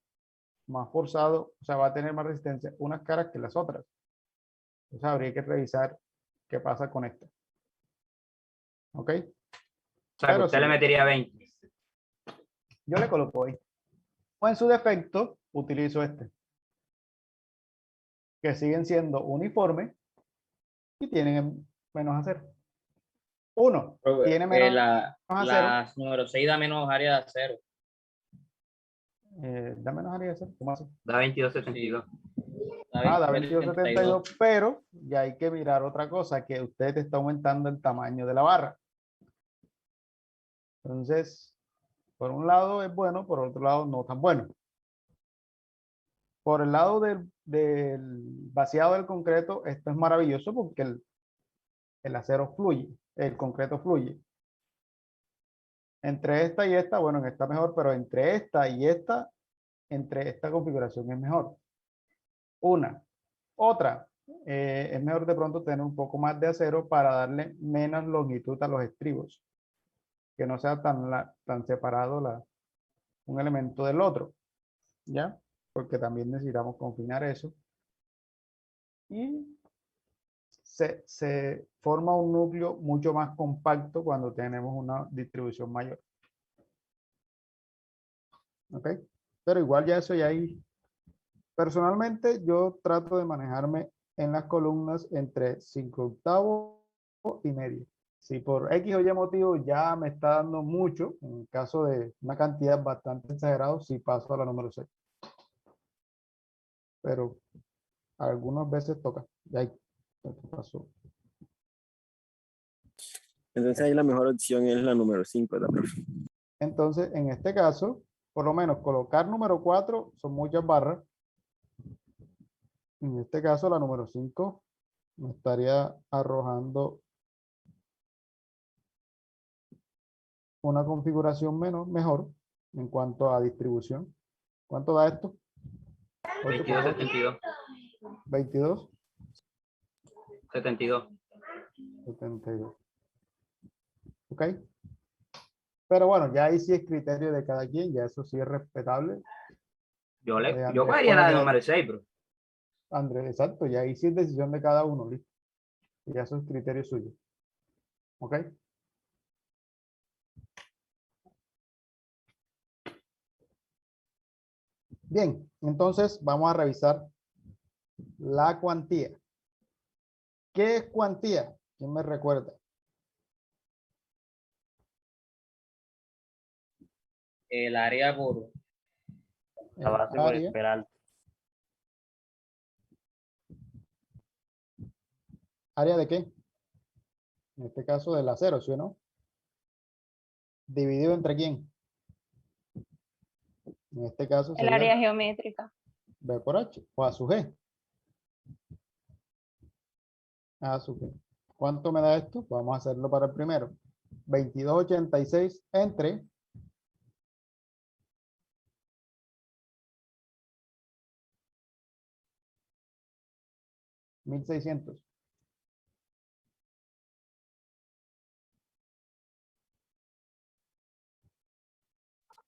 más forzado, o sea, va a tener más resistencia unas caras que las otras. Entonces habría que revisar qué pasa con esta. ¿Ok? O sea, que usted le metería 20. Yo le coloco ahí. O en su defecto, utilizo este. Que siguen siendo uniformes y tienen menos a 0. 1 Profe, tiene menos la a 0. número 6 da menos área de 0. Da menos área de 0. ¿Cómo así? Da 22.72. Da 22.72, pero ya hay que mirar otra cosa, que usted está aumentando el tamaño de la barra. Entonces, por un lado es bueno, por otro lado no tan bueno. Por el lado del vaciado del concreto, esto es maravilloso porque el acero fluye, el concreto fluye. Entre esta y esta, bueno, en esta mejor, pero entre esta y esta, entre esta configuración es mejor. Una. Otra, es mejor de pronto tener un poco más de acero para darle menos longitud a los estribos. Que no sea tan separado un elemento del otro. ¿Ya? Porque también necesitamos confinar eso. Y se forma un núcleo mucho más compacto cuando tenemos una distribución mayor. ¿Ok? Pero igual ya eso ya ahí. Personalmente yo trato de manejarme en las columnas entre 5/8 y medio. Si por X o Y motivo ya me está dando mucho, en el caso de una cantidad bastante exagerada, sí paso a la número 6. Pero algunas veces toca. Ya ahí pasó. Entonces ahí la mejor opción es la número 5, ¿verdad, profe? Entonces, en este caso, por lo menos colocar número 4 son muchas barras. En este caso, la número 5 me estaría arrojando una configuración mejor en cuanto a distribución. ¿Cuánto da esto? 22.72. 22. 72. 72. ¿Ok? Pero bueno, ya ahí sí es criterio de cada quien, ya eso sí es respetable. Yo Andrés cogería la de pone- número 6, bro. Andrés, exacto, ya ahí sí es decisión de cada uno, ¿listo? Y ya eso es criterio suyo. ¿Ok? Bien, entonces vamos a revisar la cuantía. ¿Qué es cuantía? ¿Quién me recuerda? El área por La El base por área, esperar. ¿área de qué? En este caso del acero, ¿sí o no? ¿Dividido entre quién? En este caso El área sería geométrica. B por H o A sub G. A sub G. ¿Cuánto me da esto? Vamos a hacerlo para el primero. 22.86 entre 1.600.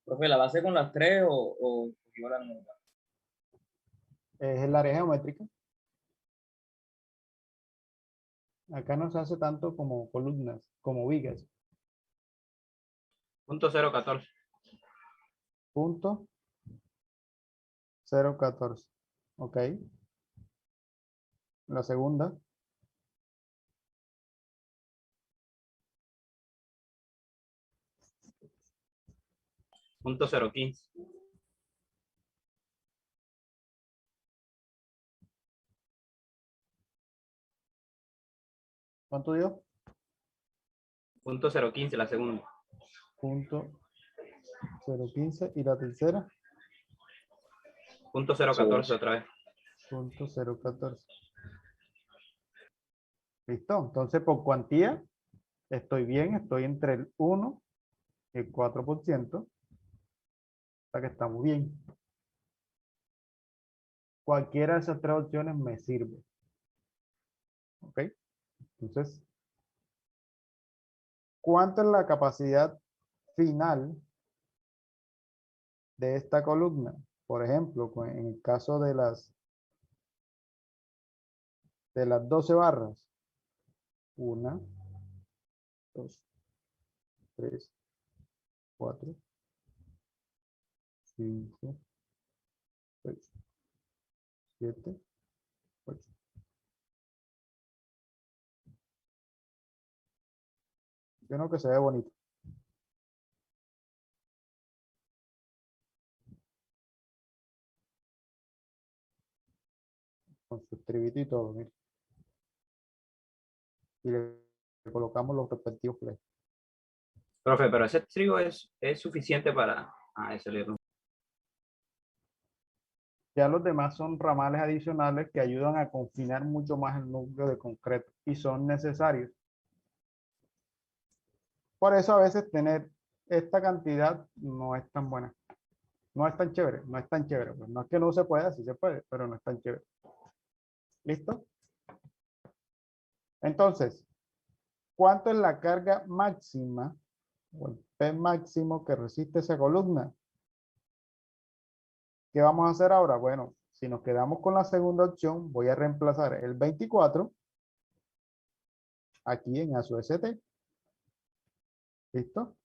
profe, ¿la base con las 3 o yo la número 4? Es el área geométrica. Acá no se hace tanto como columnas, como vigas. Punto 014. Punto 014. Ok. La segunda. Punto 015. ¿Cuánto dio? Punto 015 la segunda. Punto 015. Y la tercera. Punto 014 otra vez. Punto 014. Listo. Entonces, por cuantía, estoy bien. Estoy entre el 1 y el 4%. O sea que estamos bien. Cualquiera de esas tres opciones me sirve. ¿Ok? Entonces, ¿cuánto es la capacidad final de esta columna? Por ejemplo, en el caso de las 12 barras. 1, 2, 3, 4, 5, 6, 7, 8. Yo no que se ve bonito. Con su tribito y todo, mire. Y le colocamos los respectivos flecos. Profe, pero ese trigo es suficiente para... Ah, ese le Ya los demás son ramales adicionales que ayudan a confinar mucho más el núcleo de concreto y son necesarios. Por eso a veces tener esta cantidad no es tan buena. No es tan chévere, no es tan chévere. Pues no es que no se pueda, sí se puede, pero no es tan chévere. ¿Listo? Entonces, ¿cuánto es la carga máxima o el P máximo que resiste esa columna? ¿Qué vamos a hacer ahora? Bueno, si nos quedamos con la segunda opción, voy a reemplazar el 24 aquí en A sub ST. ¿Listo?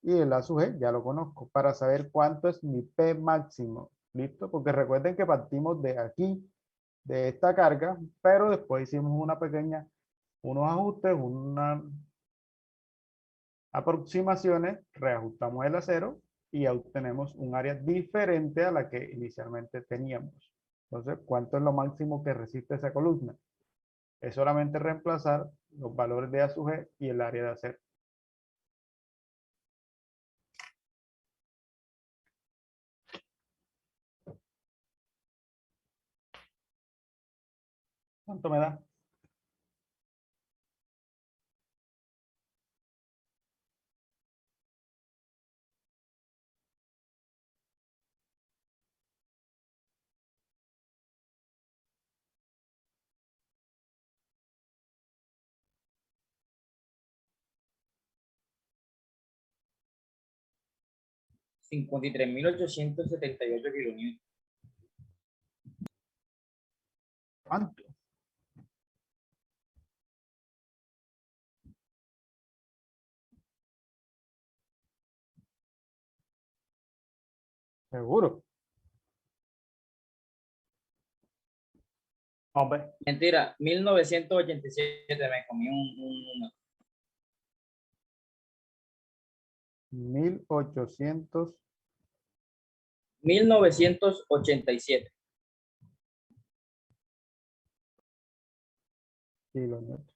Y el A sub G ya lo conozco para saber cuánto es mi P máximo. ¿Listo? Porque recuerden que partimos de aquí, de esta carga, pero después hicimos unos ajustes, unas aproximaciones, reajustamos el acero y ya obtenemos un área diferente a la que inicialmente teníamos. Entonces, ¿cuánto es lo máximo que resiste esa columna? Es solamente reemplazar los valores de A sub G y el área de acero. ¿Cuánto me da? $53,878 kilonewtons. ¿Cuánto? Seguro. Hombre. Mentira, 1987 me comí un número. 1800 1987. kilonewtons.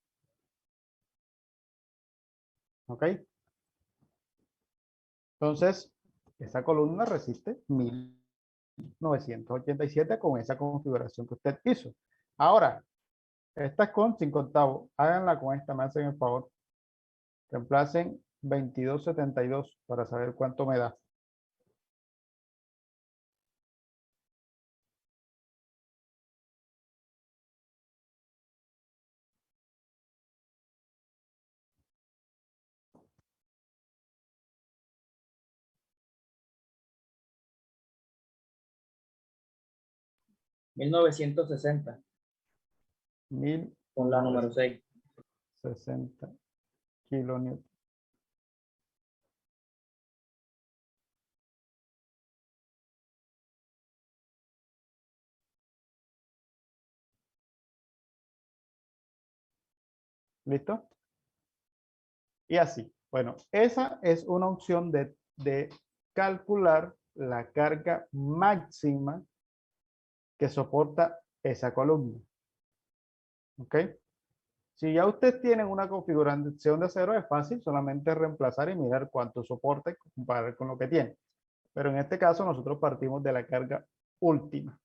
¿Ok? Entonces, esa columna resiste 1987 con esa configuración que usted hizo. Ahora, esta es con 5/8. Háganla con esta, me hacen el favor. Reemplacen 2272 para saber cuánto me da. $1960. Con la número 6. 60 kilonewtons. ¿Listo? Y así. Bueno, esa es una opción de calcular la carga máxima que soporta esa columna. ¿Ok? Si ya usted tiene una configuración de acero, es fácil solamente reemplazar y mirar cuánto soporta y comparar con lo que tiene. Pero en este caso nosotros partimos de la carga última.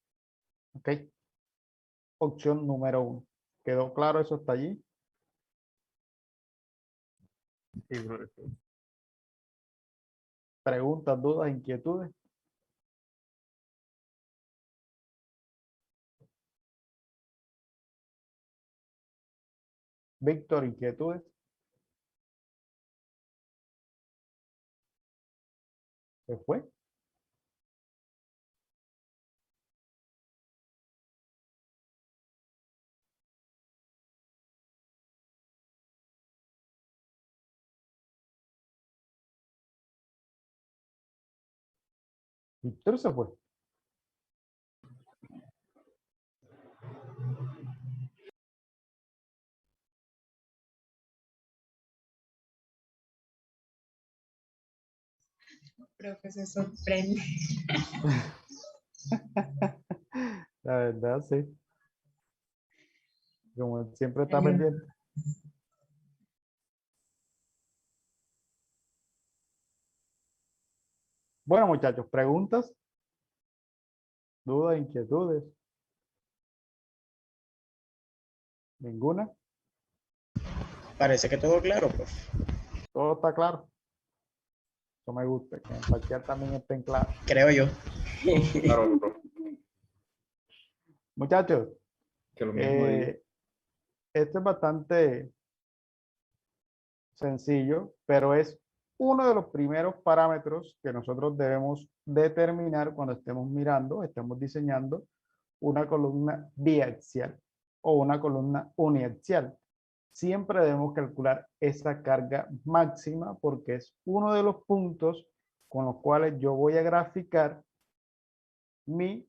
¿Ok? Opción número 1. ¿Quedó claro eso hasta allí? Sí, profesor. ¿Preguntas, dudas, inquietudes? Víctor, inquietudes. ¿Se fue? Víctor se fue. Profe, se sorprende. La verdad, sí. Como siempre está Genial. pendiente. Bueno, muchachos, preguntas, dudas, inquietudes. ¿Ninguna? Parece que todo claro, profe. Todo está claro. Eso me gusta, que en cualquier también estén claros. Creo yo. Claro, profe, Muchachos, que lo mismo digo. esto es bastante sencillo, pero es uno de los primeros parámetros que nosotros debemos determinar cuando estemos mirando, estemos diseñando una columna biaxial o una columna uniaxial. Siempre debemos calcular esa carga máxima porque es uno de los puntos con los cuales yo voy a graficar mi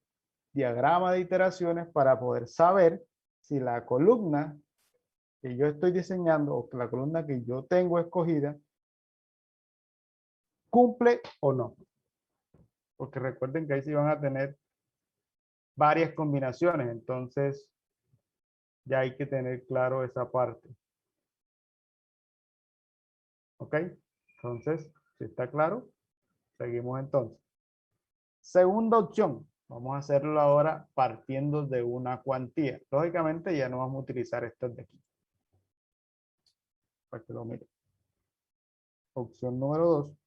diagrama de iteraciones para poder saber si la columna que yo estoy diseñando o que la columna que yo tengo escogida cumple o no. Porque recuerden que ahí sí van a tener varias combinaciones, entonces ya hay que tener claro esa parte. ¿Ok? Entonces, si está claro, seguimos entonces. Segunda opción, vamos a hacerlo ahora partiendo de una cuantía. Lógicamente ya no vamos a utilizar estas de aquí. Para que lo miren. Opción número 2.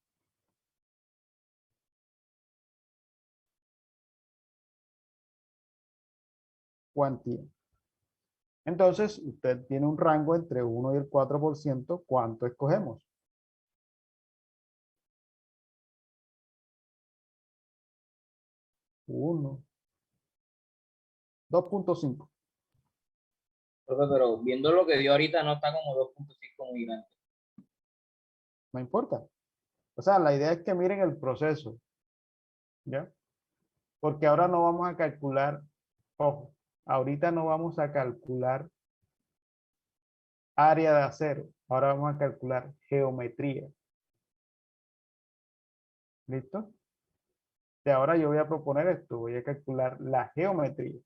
Cuantía. Entonces, usted tiene un rango entre 1 y el 4%. ¿Cuánto escogemos? 1, 2.5. Profe, pero viendo lo que dio ahorita no está como 2.5 muy grande. No importa. O sea, la idea es que miren el proceso. ¿Ya? Porque ahora no vamos a calcular, ojo, ahorita no vamos a calcular área de acero. Ahora vamos a calcular geometría. ¿Listo? De ahora yo voy a proponer esto. Voy a calcular la geometría.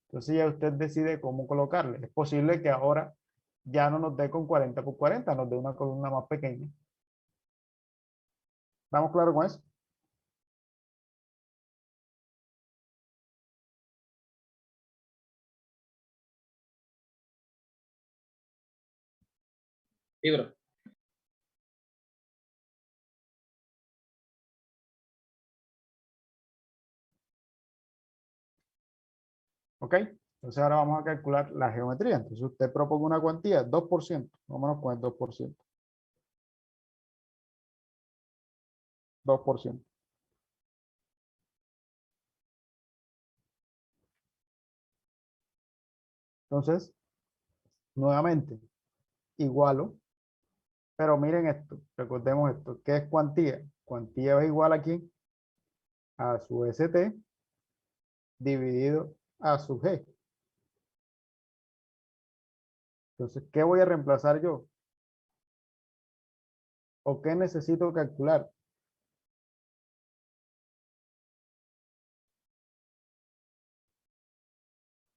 Entonces ya usted decide cómo colocarle. Es posible que ahora ya no nos dé con 40 por 40, nos dé una columna más pequeña. ¿Estamos claros con eso? Sí, bro. ¿Ok? Entonces ahora vamos a calcular la geometría. Entonces usted propone una cuantía, 2%. Vámonos con el 2%. 2%. Entonces, nuevamente, igualo. Pero miren esto, recordemos esto. ¿Qué es cuantía? Cuantía es igual a quién? A su ST dividido a su G. Entonces, ¿qué voy a reemplazar yo? ¿O qué necesito calcular?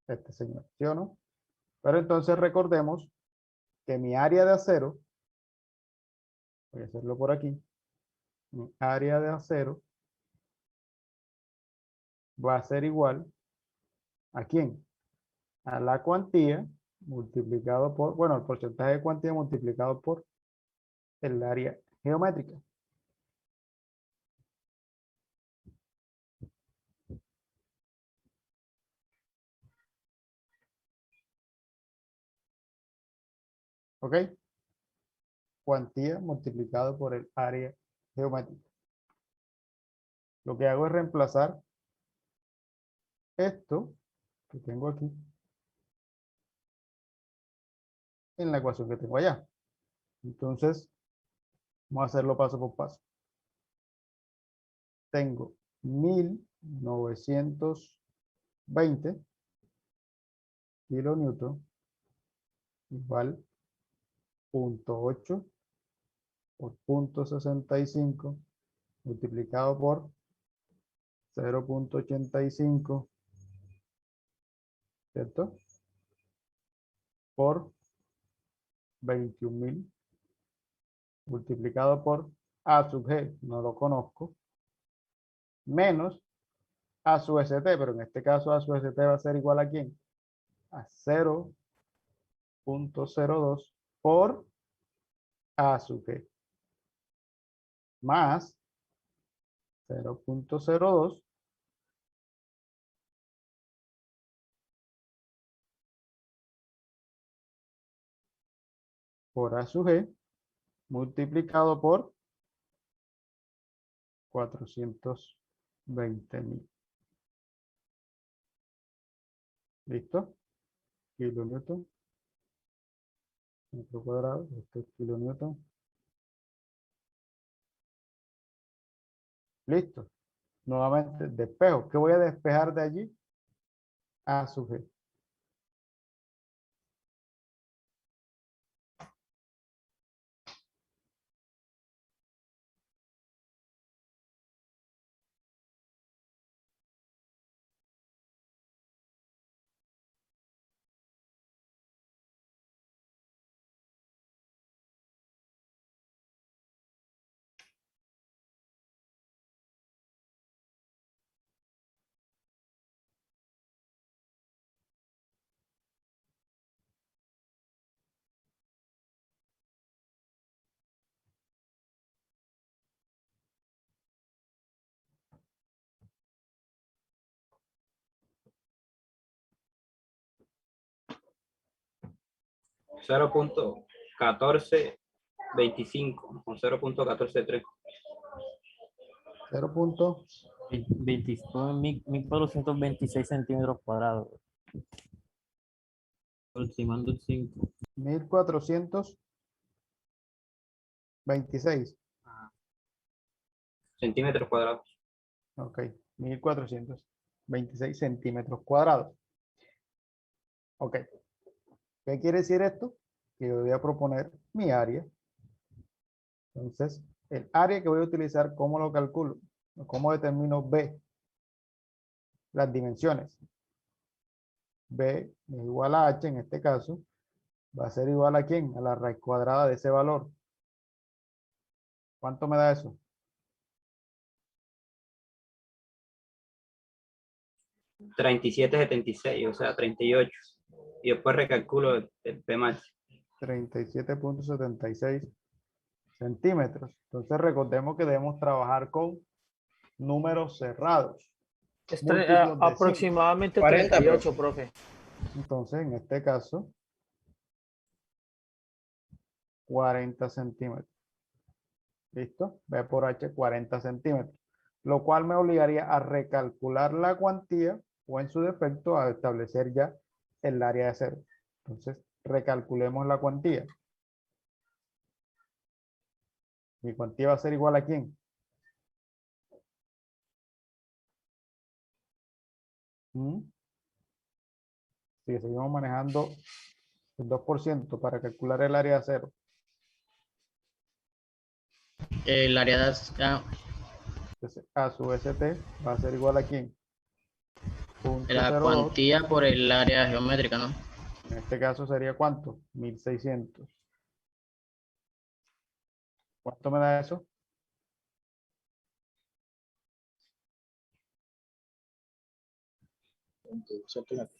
Este señor, ¿sí o no? Pero entonces recordemos que mi área de acero, voy a hacerlo por aquí, mi área de acero va a ser igual ¿a quién? A la cuantía multiplicado por, bueno, el porcentaje de cuantía multiplicado por el área geométrica. ¿Ok? Cuantía multiplicado por el área geométrica. Lo que hago es reemplazar esto que tengo aquí en la ecuación que tengo allá. Entonces, vamos a hacerlo paso por paso. Tengo 1920 kilonewton igual 0.8 por 0.65 multiplicado por 0.85, ¿cierto? Por 21.000 multiplicado por A sub G, no lo conozco, menos A sub ST, pero en este caso A sub ST va a ser igual a ¿quién? A 0.02 por A sub G, más 0.02 por A sub G multiplicado por 420.000. ¿Listo? Kilonewton. Metro cuadrado. Esto es kilonewton. Listo. Nuevamente despejo. ¿Qué voy a despejar de allí? A sub G. 0.1425 o 0.143. 1426 centímetros cuadrados. Aproximando el 5. 1426. Centímetros cuadrados. Ok, 1426 centímetros cuadrados. Ok. ¿Qué quiere decir esto? Que yo voy a proponer mi área. Entonces, el área que voy a utilizar, ¿cómo lo calculo? ¿Cómo determino B? Las dimensiones. B es igual a H, en este caso, va a ser igual a ¿quién? A la raíz cuadrada de ese valor. ¿Cuánto me da eso? 37,76, o sea, 38. Y después recalculo el P max. 37.76 centímetros. Entonces recordemos que debemos trabajar con números cerrados. Múltiplos de 100. Aproximadamente 40, 38, profe. Entonces, en este caso, 40 centímetros. ¿Listo? B por H, 40 centímetros. Lo cual me obligaría a recalcular la cuantía o en su defecto a establecer ya el área de cero. Entonces, recalculemos la cuantía. Mi cuantía va a ser igual a ¿quién? Si seguimos manejando el 2% para calcular el área de cero. El área de... Entonces, A sub ST va a ser igual a ¿quién? La cuantía por el área geométrica, ¿no? En este caso sería ¿cuánto? 1600. ¿Cuánto me da eso? Centímetros.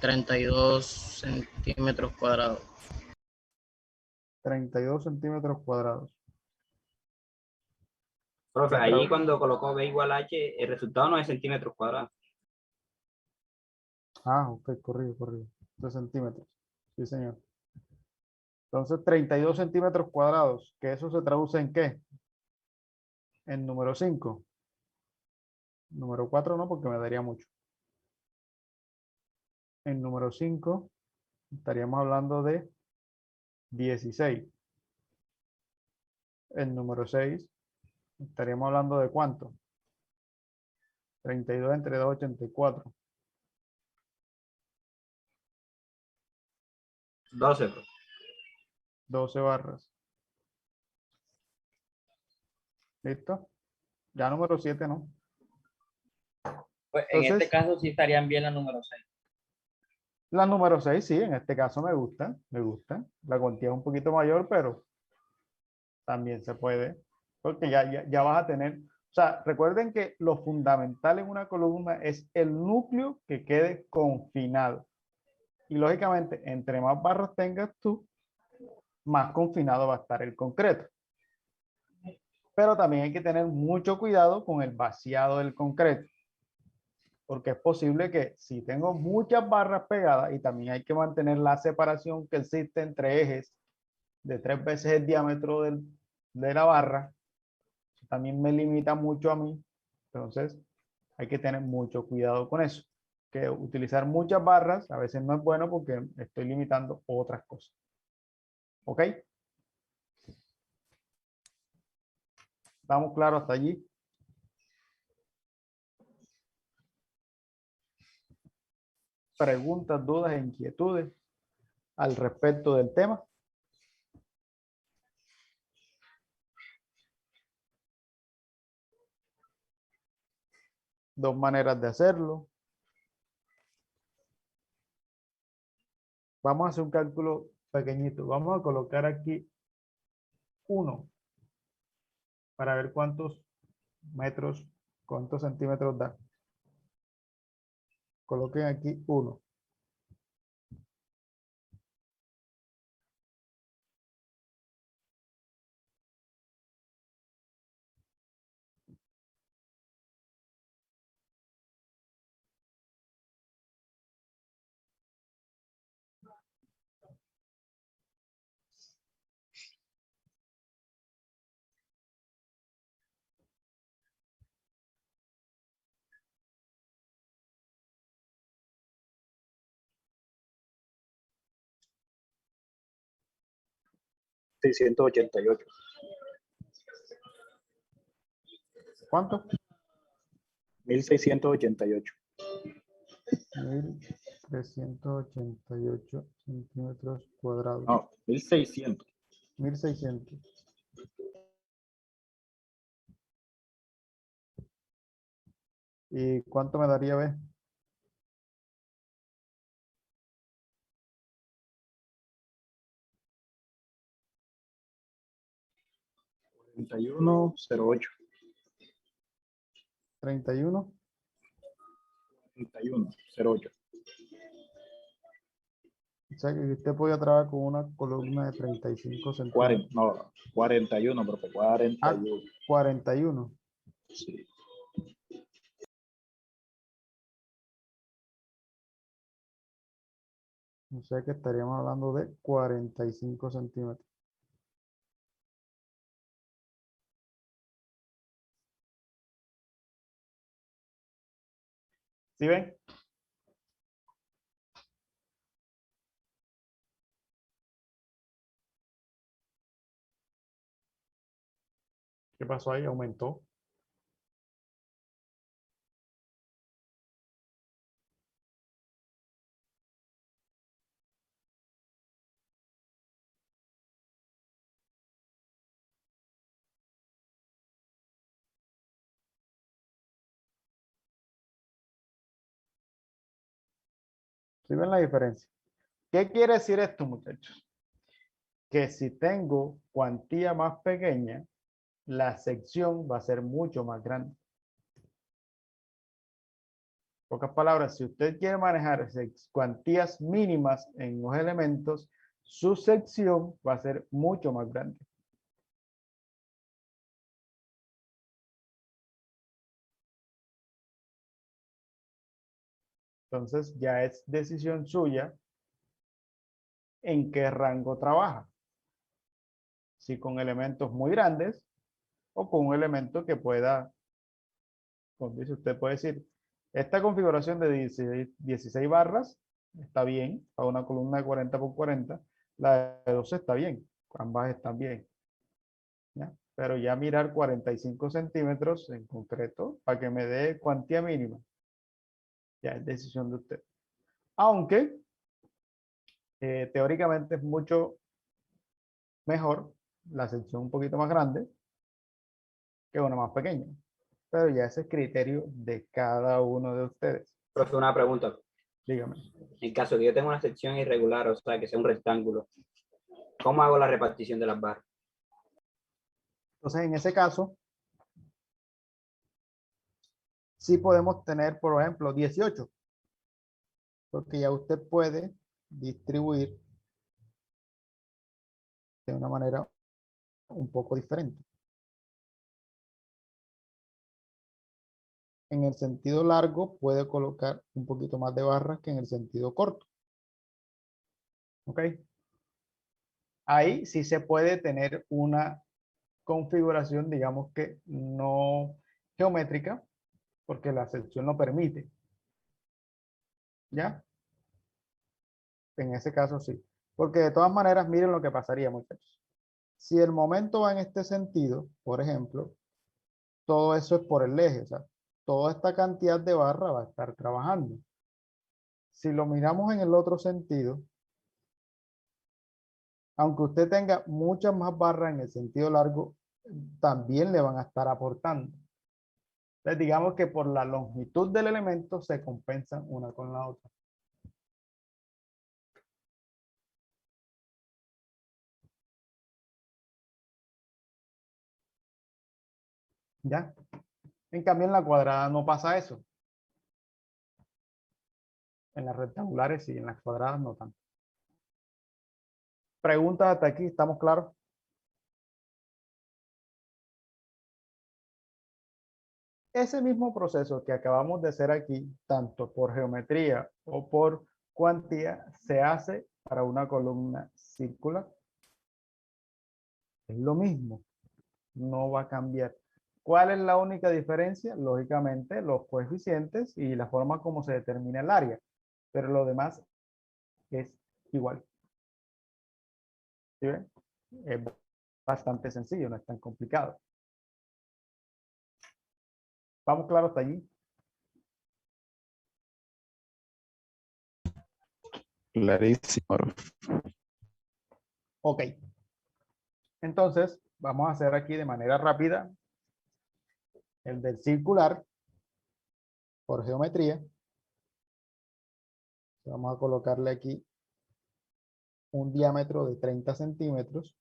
32 centímetros cuadrados. 32 centímetros cuadrados. Profe, ahí cuando colocó B igual a H, el resultado no es centímetros cuadrados. Ah, ok, corrido. 3 centímetros. Sí, señor. Entonces, 32 centímetros cuadrados, que eso se traduce en ¿qué? En número 5. Número 4 no, porque me daría mucho. En número 5 estaríamos hablando de 16. En número 6 estaríamos hablando de ¿cuánto? 32 entre 2, 84. 12. 12 barras. ¿Listo? Ya número 7 no. Pues en este Entonces, caso sí estarían bien la número 6. la número 6 sí, en este caso me gusta, me gusta. La cuantía es un poquito mayor, pero también se puede, porque ya vas a tener, o sea, recuerden que lo fundamental en una columna es el núcleo que quede confinado. Y lógicamente, entre más barras tengas tú, más confinado va a estar el concreto. Pero también hay que tener mucho cuidado con el vaciado del concreto, porque es posible que si tengo muchas barras pegadas, y también hay que mantener la separación que existe entre ejes de 3 veces el diámetro de la barra, también me limita mucho a mí. Entonces, hay que tener mucho cuidado con eso. Que utilizar muchas barras a veces no es bueno porque estoy limitando otras cosas. ¿Ok? ¿Estamos claros hasta allí? Preguntas, dudas, inquietudes al respecto del tema. Dos maneras de hacerlo. Vamos a hacer un cálculo pequeñito. Vamos a colocar aquí 1 para ver cuántos metros, cuántos centímetros da. Coloquen aquí 1. $688. ¿Cuánto? 1688. 1388 centímetros cuadrados. No, 1600. 1600. ¿Y cuánto me daría B? $31,08. 31. 31,08. O sea que usted podía trabajar con una columna de 35 centímetros. No, 41, profe, 41. 41. Sí. O sea que estaríamos hablando de 45 centímetros. ¿Sí ven? ¿Qué pasó ahí? Aumentó. ¿Sí ven la diferencia? ¿Qué quiere decir esto, muchachos? Que si tengo cuantía más pequeña, la sección va a ser mucho más grande. En pocas palabras, si usted quiere manejar cuantías mínimas en los elementos, su sección va a ser mucho más grande. Entonces ya es decisión suya en qué rango trabaja. Si con elementos muy grandes o con un elemento que pueda, como dice usted, puede decir, esta configuración de 16 barras está bien para una columna de 40 por 40, la de 12 está bien, ambas están bien. ¿Ya? Pero ya mirar 45 centímetros en concreto para que me dé cuantía mínima, ya es decisión de usted. Aunque teóricamente es mucho mejor la sección un poquito más grande, que una más pequeña. Pero ya ese es criterio de cada uno de ustedes. Profe, una pregunta. Dígame. En caso de que yo tenga una sección irregular, o sea, que sea un rectángulo, ¿cómo hago la repartición de las barras? Entonces, en ese caso, sí podemos tener, por ejemplo, 18. Porque ya usted puede distribuir de una manera un poco diferente. En el sentido largo puede colocar un poquito más de barras que en el sentido corto. ¿Ok? Ahí sí se puede tener una configuración, digamos que no geométrica, porque la sección lo permite. ¿Ya? En ese caso sí. Porque de todas maneras, miren lo que pasaría, muchachos. Si el momento va en este sentido, por ejemplo, todo eso es por el eje, o sea, toda esta cantidad de barra va a estar trabajando. Si lo miramos en el otro sentido, aunque usted tenga muchas más barras en el sentido largo, también le van a estar aportando. Entonces, digamos que por la longitud del elemento se compensan una con la otra. ¿Ya? En cambio, en la cuadrada no pasa eso. En las rectangulares sí, en las cuadradas no tanto. Preguntas hasta aquí, ¿estamos claros? Ese mismo proceso que acabamos de hacer aquí, tanto por geometría o por cuantía, se hace para una columna circular. Es lo mismo, no va a cambiar. ¿Cuál es la única diferencia? Lógicamente, los coeficientes y la forma como se determina el área. Pero lo demás es igual. ¿Sí ven? Es bastante sencillo, no es tan complicado. ¿Vamos claros hasta allí? Clarísimo. Ok. Entonces, vamos a hacer aquí de manera rápida el del circular por geometría. Vamos a colocarle aquí un diámetro de 30 centímetros.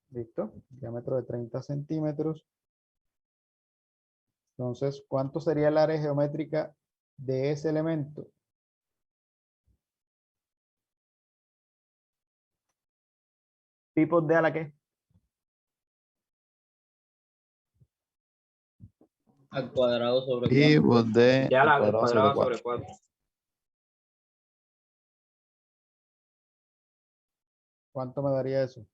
¿Listo? Diámetro de 30 centímetros. Entonces, ¿cuánto sería el área geométrica de ese elemento? ¿Tipos de a la qué? Al cuadrado sobre Y 4. pues de Ya al al cuadrado sobre cuadrado 4. sobre 4. ¿Cuánto me daría eso?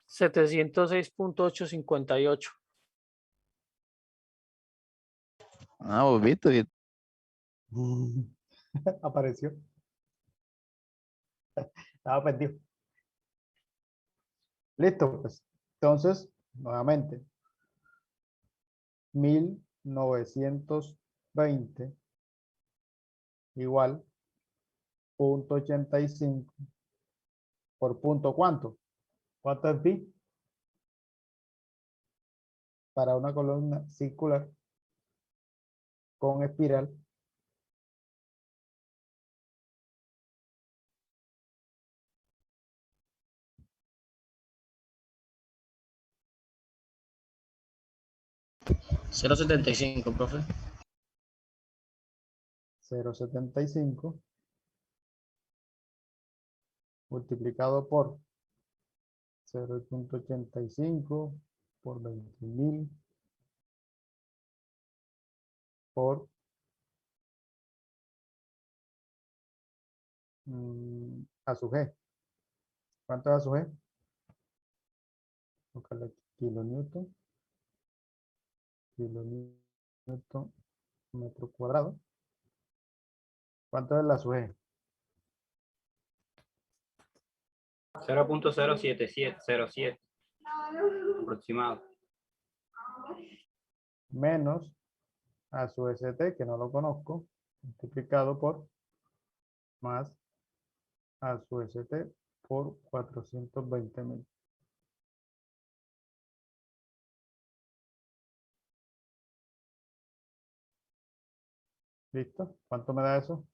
$706.858. Ah, pues viste. Apareció. Estaba perdido. Listo, pues. Entonces, nuevamente. 1920 igual 0.85 por punto ¿cuánto? ¿Cuánto es pi? Para una columna circular con espiral. $0.75, profe. 0.75 multiplicado por 0.85 por 20.000 por a su G. ¿Cuánto es a su G? Buscarle aquí, kilonewton metro cuadrado. ¿Cuánto es la su G? 0.07707 aproximado. menos A su ST, que no lo conozco, multiplicado por más A su ST por 420.000. ¿Listo? ¿Cuánto me da eso?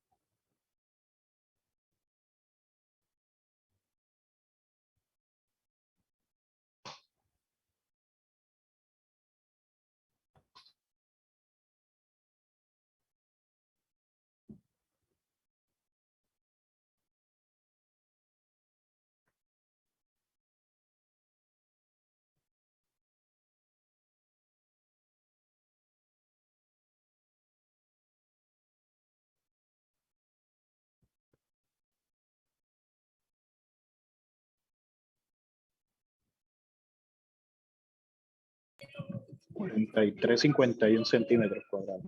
$43.51 centímetros cuadrados.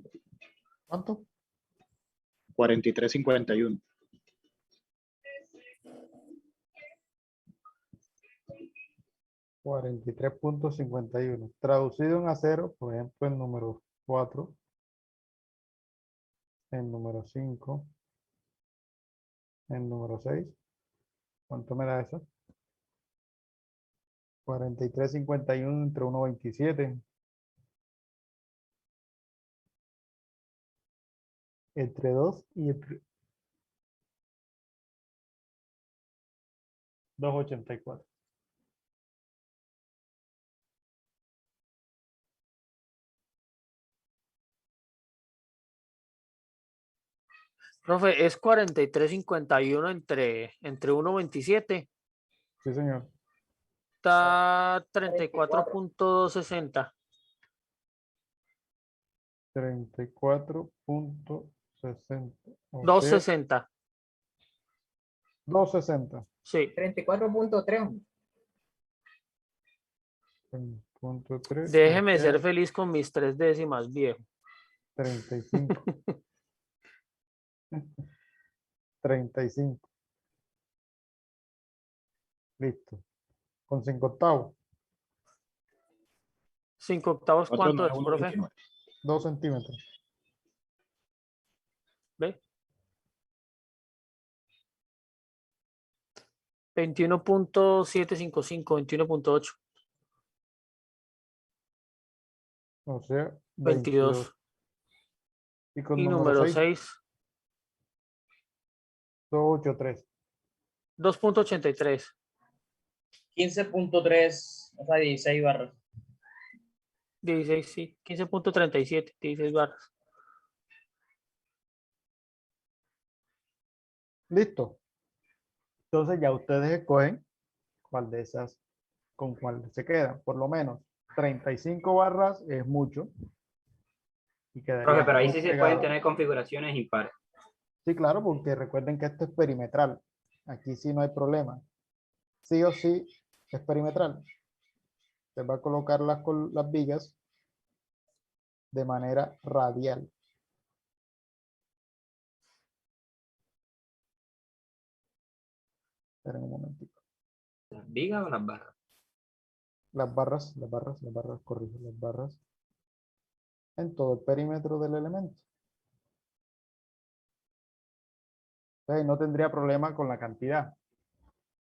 ¿Cuánto? 43.51. $43.51. Traducido en acero, por ejemplo, el número 4, el número 5, el número 6. ¿Cuánto me da eso? 43.51 entre 1.27. Entre 2 y entre 2.84. Profe, es 43.51 entre 1.27. Sí, señor. Está 34.60. 34.60. O sea, 260. 260. Sí. 34.3. 3.3. Déjeme ser feliz con mis 3 décimas, viejo. 35. 35. Listo. Con 5 octavos. 5 octavos, ¿cuánto es, profe? 2 centímetros. ¿Ve? 21.755, 21.8. O sea, 22. Y con Y número número 6, 6, 283. 2.83. 15.3, o sea, 16 barras. 16, sí. 15.37, 16 barras. Listo. Entonces ya ustedes escogen cuál de esas, con cuál se quedan. Por lo menos 35 barras es mucho. Y Profe, quedaría pero ahí muy sí se pueden pegado. tener configuraciones impares. Sí, claro, porque recuerden que esto es perimetral. Aquí sí no hay problema. Sí o sí es perimetral. Se va a colocar las vigas de manera radial. Esperen un momentito. ¿Las vigas o las barras? Las barras, corrijo, las barras en todo el perímetro del elemento. Entonces no tendría problema con la cantidad.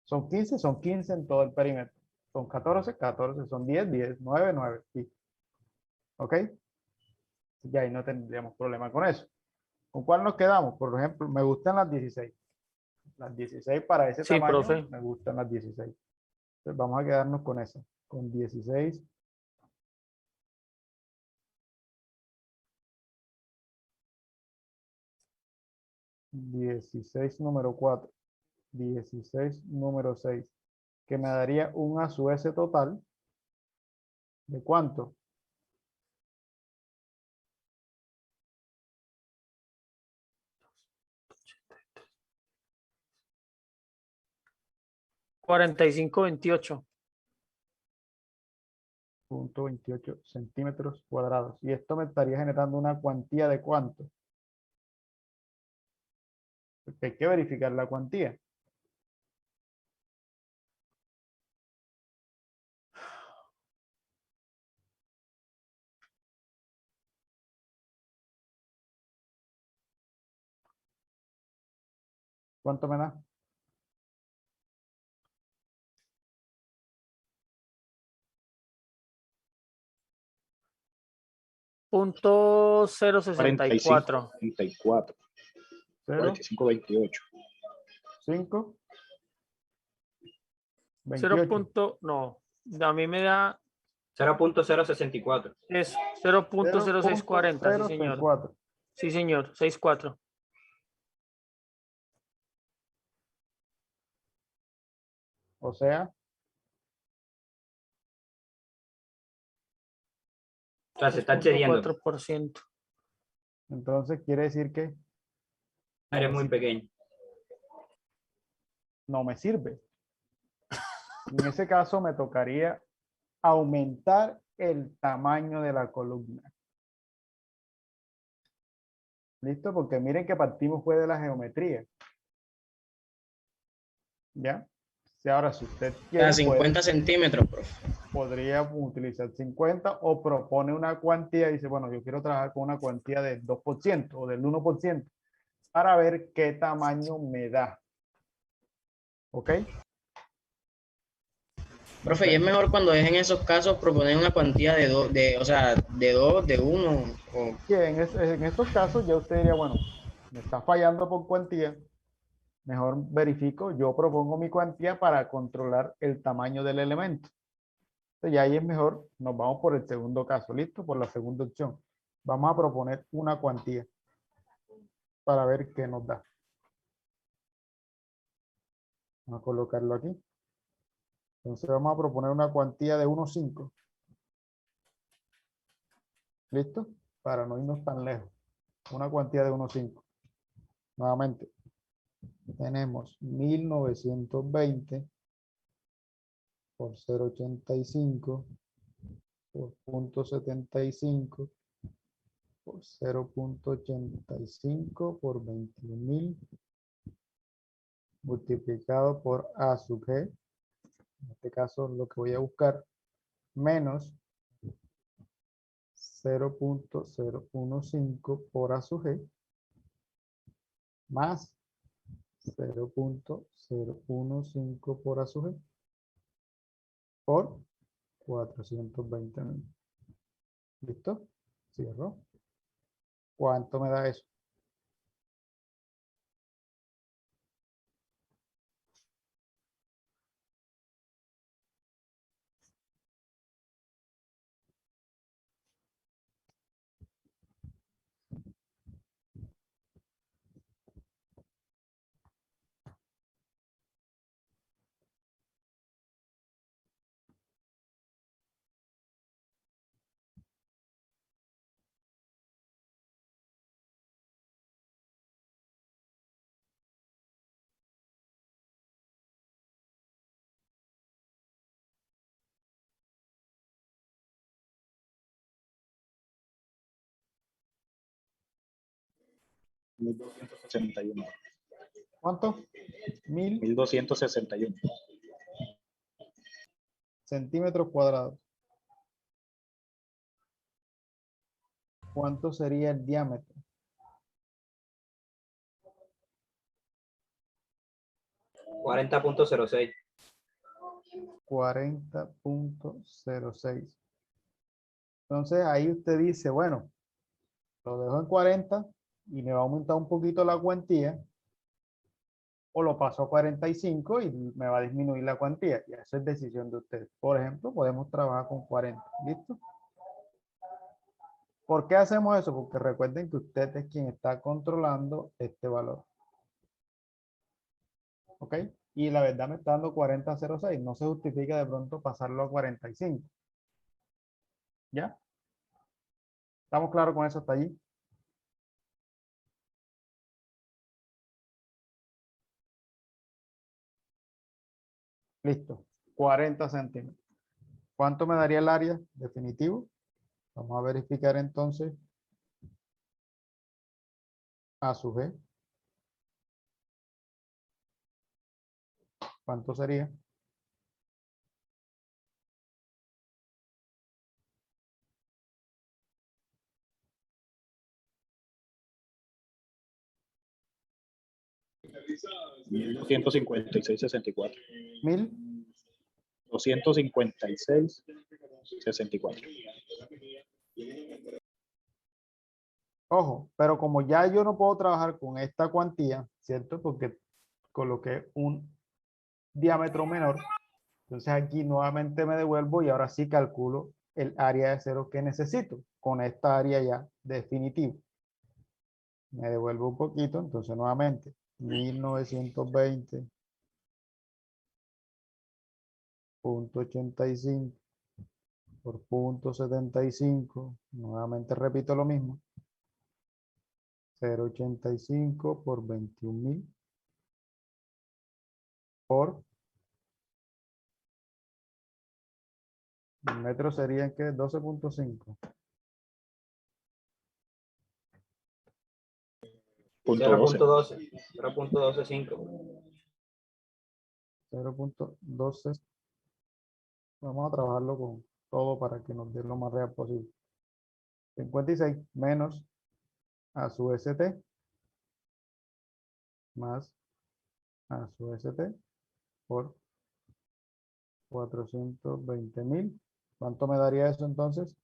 Son 15 en todo el perímetro. Son 14, 14, son 10, 10, 9, 9. Sí. ¿Ok? Ya ahí no tendríamos problema con eso. ¿Con cuál nos quedamos? Por ejemplo, me gustan las 16. Las 16 para ese Sí, tamaño, profe. me gustan las 16. Entonces vamos a quedarnos con esa, con 16. $16 número 4, 16 número 6, que me daría un A su S total. ¿De cuánto? $45.28. .28 centímetros cuadrados. Y esto me estaría generando una cuantía de cuánto. Porque hay que verificar la cuantía. ¿Cuánto me da? Punto 064. 34. 45.28. 5. 0 28. punto, no, a mí me da 0.064. eso, 0.0640, sí señor. 0.064. Sí señor, 64. O sea, O sea, se está excediendo. 4%. entonces quiere decir que Eres muy pequeño. no me sirve. En ese caso me tocaría aumentar el tamaño de la columna. ¿Listo? Porque miren que partimos fue de la geometría. ¿Ya? Si ahora si usted quiere, 50 centímetros, profe. podría utilizar 50 o propone una cuantía y dice, bueno, yo quiero trabajar con una cuantía del 2% o del 1% para ver qué tamaño me da. ¿Ok? Profe, y es mejor cuando es en esos casos proponer una cuantía de 2, o sea, de 2, de 1. O... Sí, en estos casos ya usted diría, bueno, me está fallando por cuantía, mejor verifico, yo propongo mi cuantía para controlar el tamaño del elemento. Entonces ya ahí es mejor, nos vamos por el segundo caso, ¿listo? Por la segunda opción. Vamos a proponer una cuantía para ver qué nos da. Vamos a colocarlo aquí. Entonces vamos a proponer una cuantía de 1,5. ¿Listo? Para no irnos tan lejos. Una cuantía de 1,5. Nuevamente, tenemos 1920 por 0,85 por 0,75 por 0,85 por 21.000 multiplicado por A sub G. En este caso lo que voy a buscar menos 0.015 por A sub G más 0.015 por A sub G por 420.000. ¿Listo? Cierro. ¿Cuánto me da eso? $1,261. ¿Cuánto? 1,261 centímetros cuadrados. ¿Cuánto sería el diámetro? 40.06. 40.06. Entonces ahí usted dice, bueno, lo dejo en 40 y me va a aumentar un poquito la cuantía, o lo paso a 45 y me va a disminuir la cuantía. Y eso es decisión de usted. Por ejemplo, podemos trabajar con 40. ¿Listo? ¿Por qué hacemos eso? Porque recuerden que usted es quien está controlando este valor. ¿Ok? Y la verdad me está dando 40.06. No se justifica de pronto pasarlo a 45. ¿Ya? ¿Estamos claros con eso hasta allí? Listo. 40 centímetros. ¿Cuánto me daría el área definitivo? Vamos a verificar entonces A sub G. ¿Cuánto sería? 1256,64. 1256,64. Ojo, pero como ya yo no puedo trabajar con esta cuantía, ¿cierto? Porque coloqué un diámetro menor. Entonces aquí nuevamente me devuelvo y ahora sí calculo el área de cero que necesito con esta área ya definitiva. Me devuelvo un poquito, entonces nuevamente 1920.85 por 0.75, nuevamente repito lo mismo, 0.85 por 21.000 por el metro serían que 12.5. 0.125. 0.12. Vamos a trabajarlo con todo para que nos dé lo más real posible. 56 menos a su ST más a su ST por 420.000. ¿Cuánto me daría eso entonces?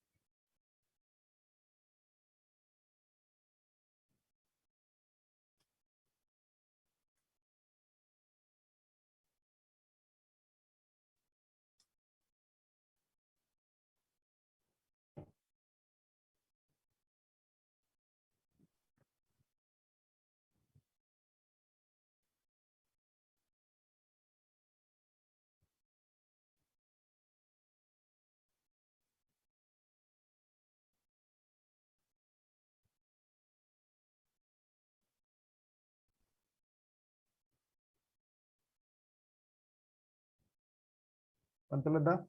¿Cuánto les da?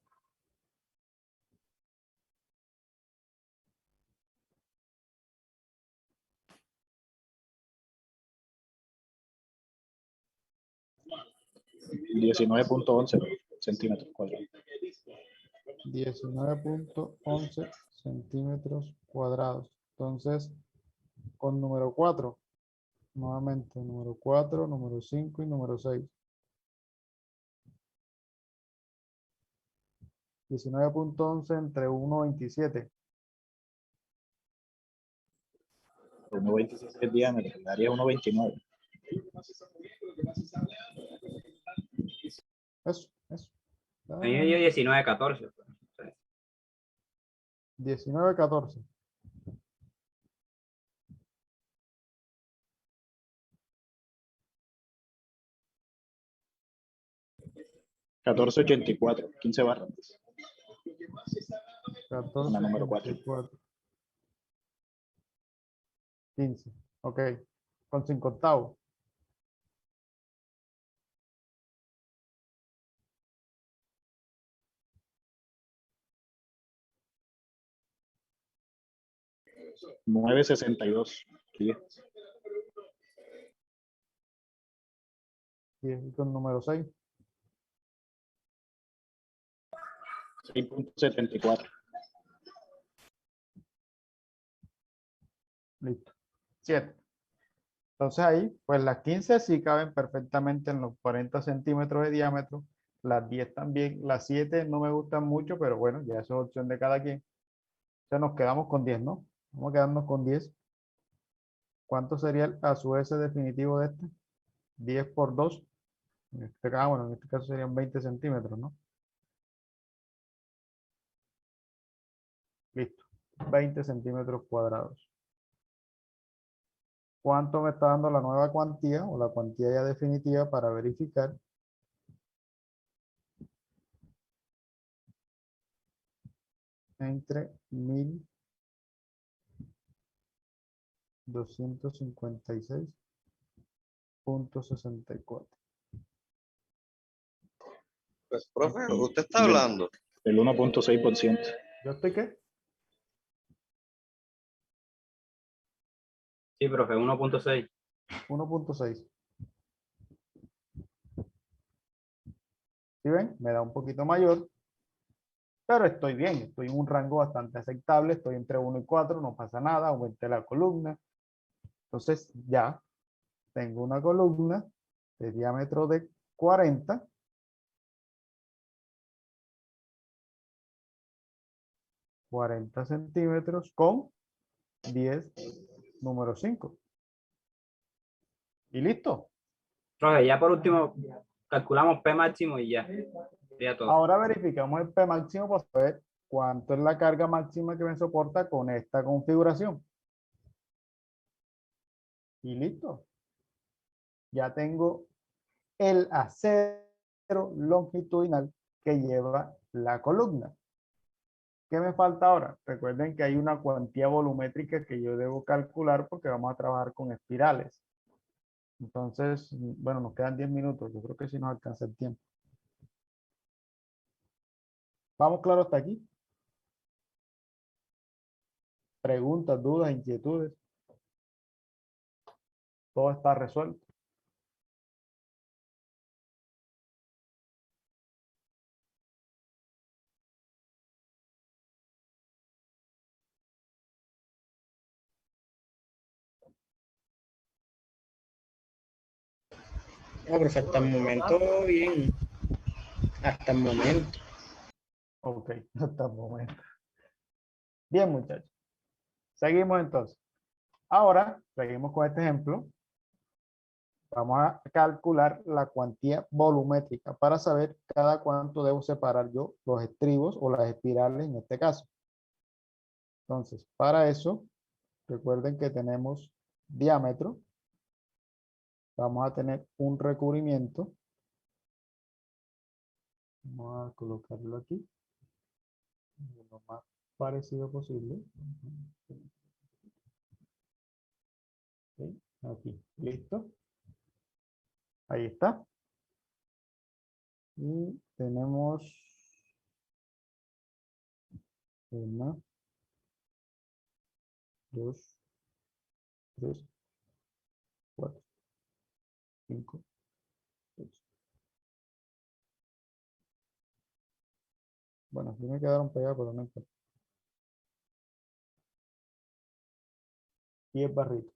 $19.11 centímetros cuadrados. 19.11 centímetros cuadrados. Entonces, con número 4, nuevamente número 4, número 5 y número 6. 19.11 entre 1.27. 1.27 de diámetro, daría 1.29. Eso. A mí me dio 19.14. 19.14. $14.84, 15 barras. 14, La número 4. 24. 15. Ok. Con 5 octavos. $9.62. 10 y con número 6. 6.74. Listo. 7. Entonces ahí, pues las 15 sí caben perfectamente en los 40 centímetros de diámetro. Las 10 también. Las 7 no me gustan mucho, pero bueno, ya eso es opción de cada quien. Entonces nos quedamos con 10, ¿no? Vamos a quedarnos con 10. ¿Cuánto sería el a su S definitivo de este? 10 por 2. En este caso, bueno, en este caso serían 20 centímetros, ¿no? Listo. 20 centímetros cuadrados. ¿Cuánto me está dando la nueva cuantía o la cuantía ya definitiva para verificar? Entre 1.256.64. Pues, profe, usted está hablando. El 1.6%. ¿Yo estoy qué? Sí, profe, 1.6. 1.6. ¿Sí ven? Me da un poquito mayor, pero estoy bien, estoy en un rango bastante aceptable, estoy entre 1 y 4, no pasa nada, aumenté la columna. Entonces ya tengo una columna de diámetro de 40. centímetros con 10 número 5. Y listo. Profe, ya por último, calculamos P máximo y ya. Ya todo. Ahora verificamos el P máximo para saber cuánto es la carga máxima que me soporta con esta configuración. Y listo. Ya tengo el acero longitudinal que lleva la columna. ¿Qué me falta ahora? Recuerden que hay una cuantía volumétrica que yo debo calcular porque vamos a trabajar con espirales. Entonces, bueno, nos quedan 10 minutos. Yo creo que sí nos alcanza el tiempo. ¿Vamos claro hasta aquí? Preguntas, dudas, inquietudes. Todo está resuelto. No, profe, hasta el momento bien. Hasta el momento. Ok, hasta el momento. Bien, muchachos. Seguimos entonces. Ahora, seguimos con este ejemplo. Vamos a calcular la cuantía volumétrica para saber cada cuánto debo separar yo los estribos o las espirales en este caso. Entonces, para eso, recuerden que tenemos diámetro. Vamos a tener un recubrimiento. Vamos a colocarlo aquí. Lo más parecido posible. Ok, aquí, listo. Ahí está. Y tenemos una, dos, tres, cuatro, cinco, seis. Bueno, aquí me quedaron pegados, pero no importa. 10 barritas.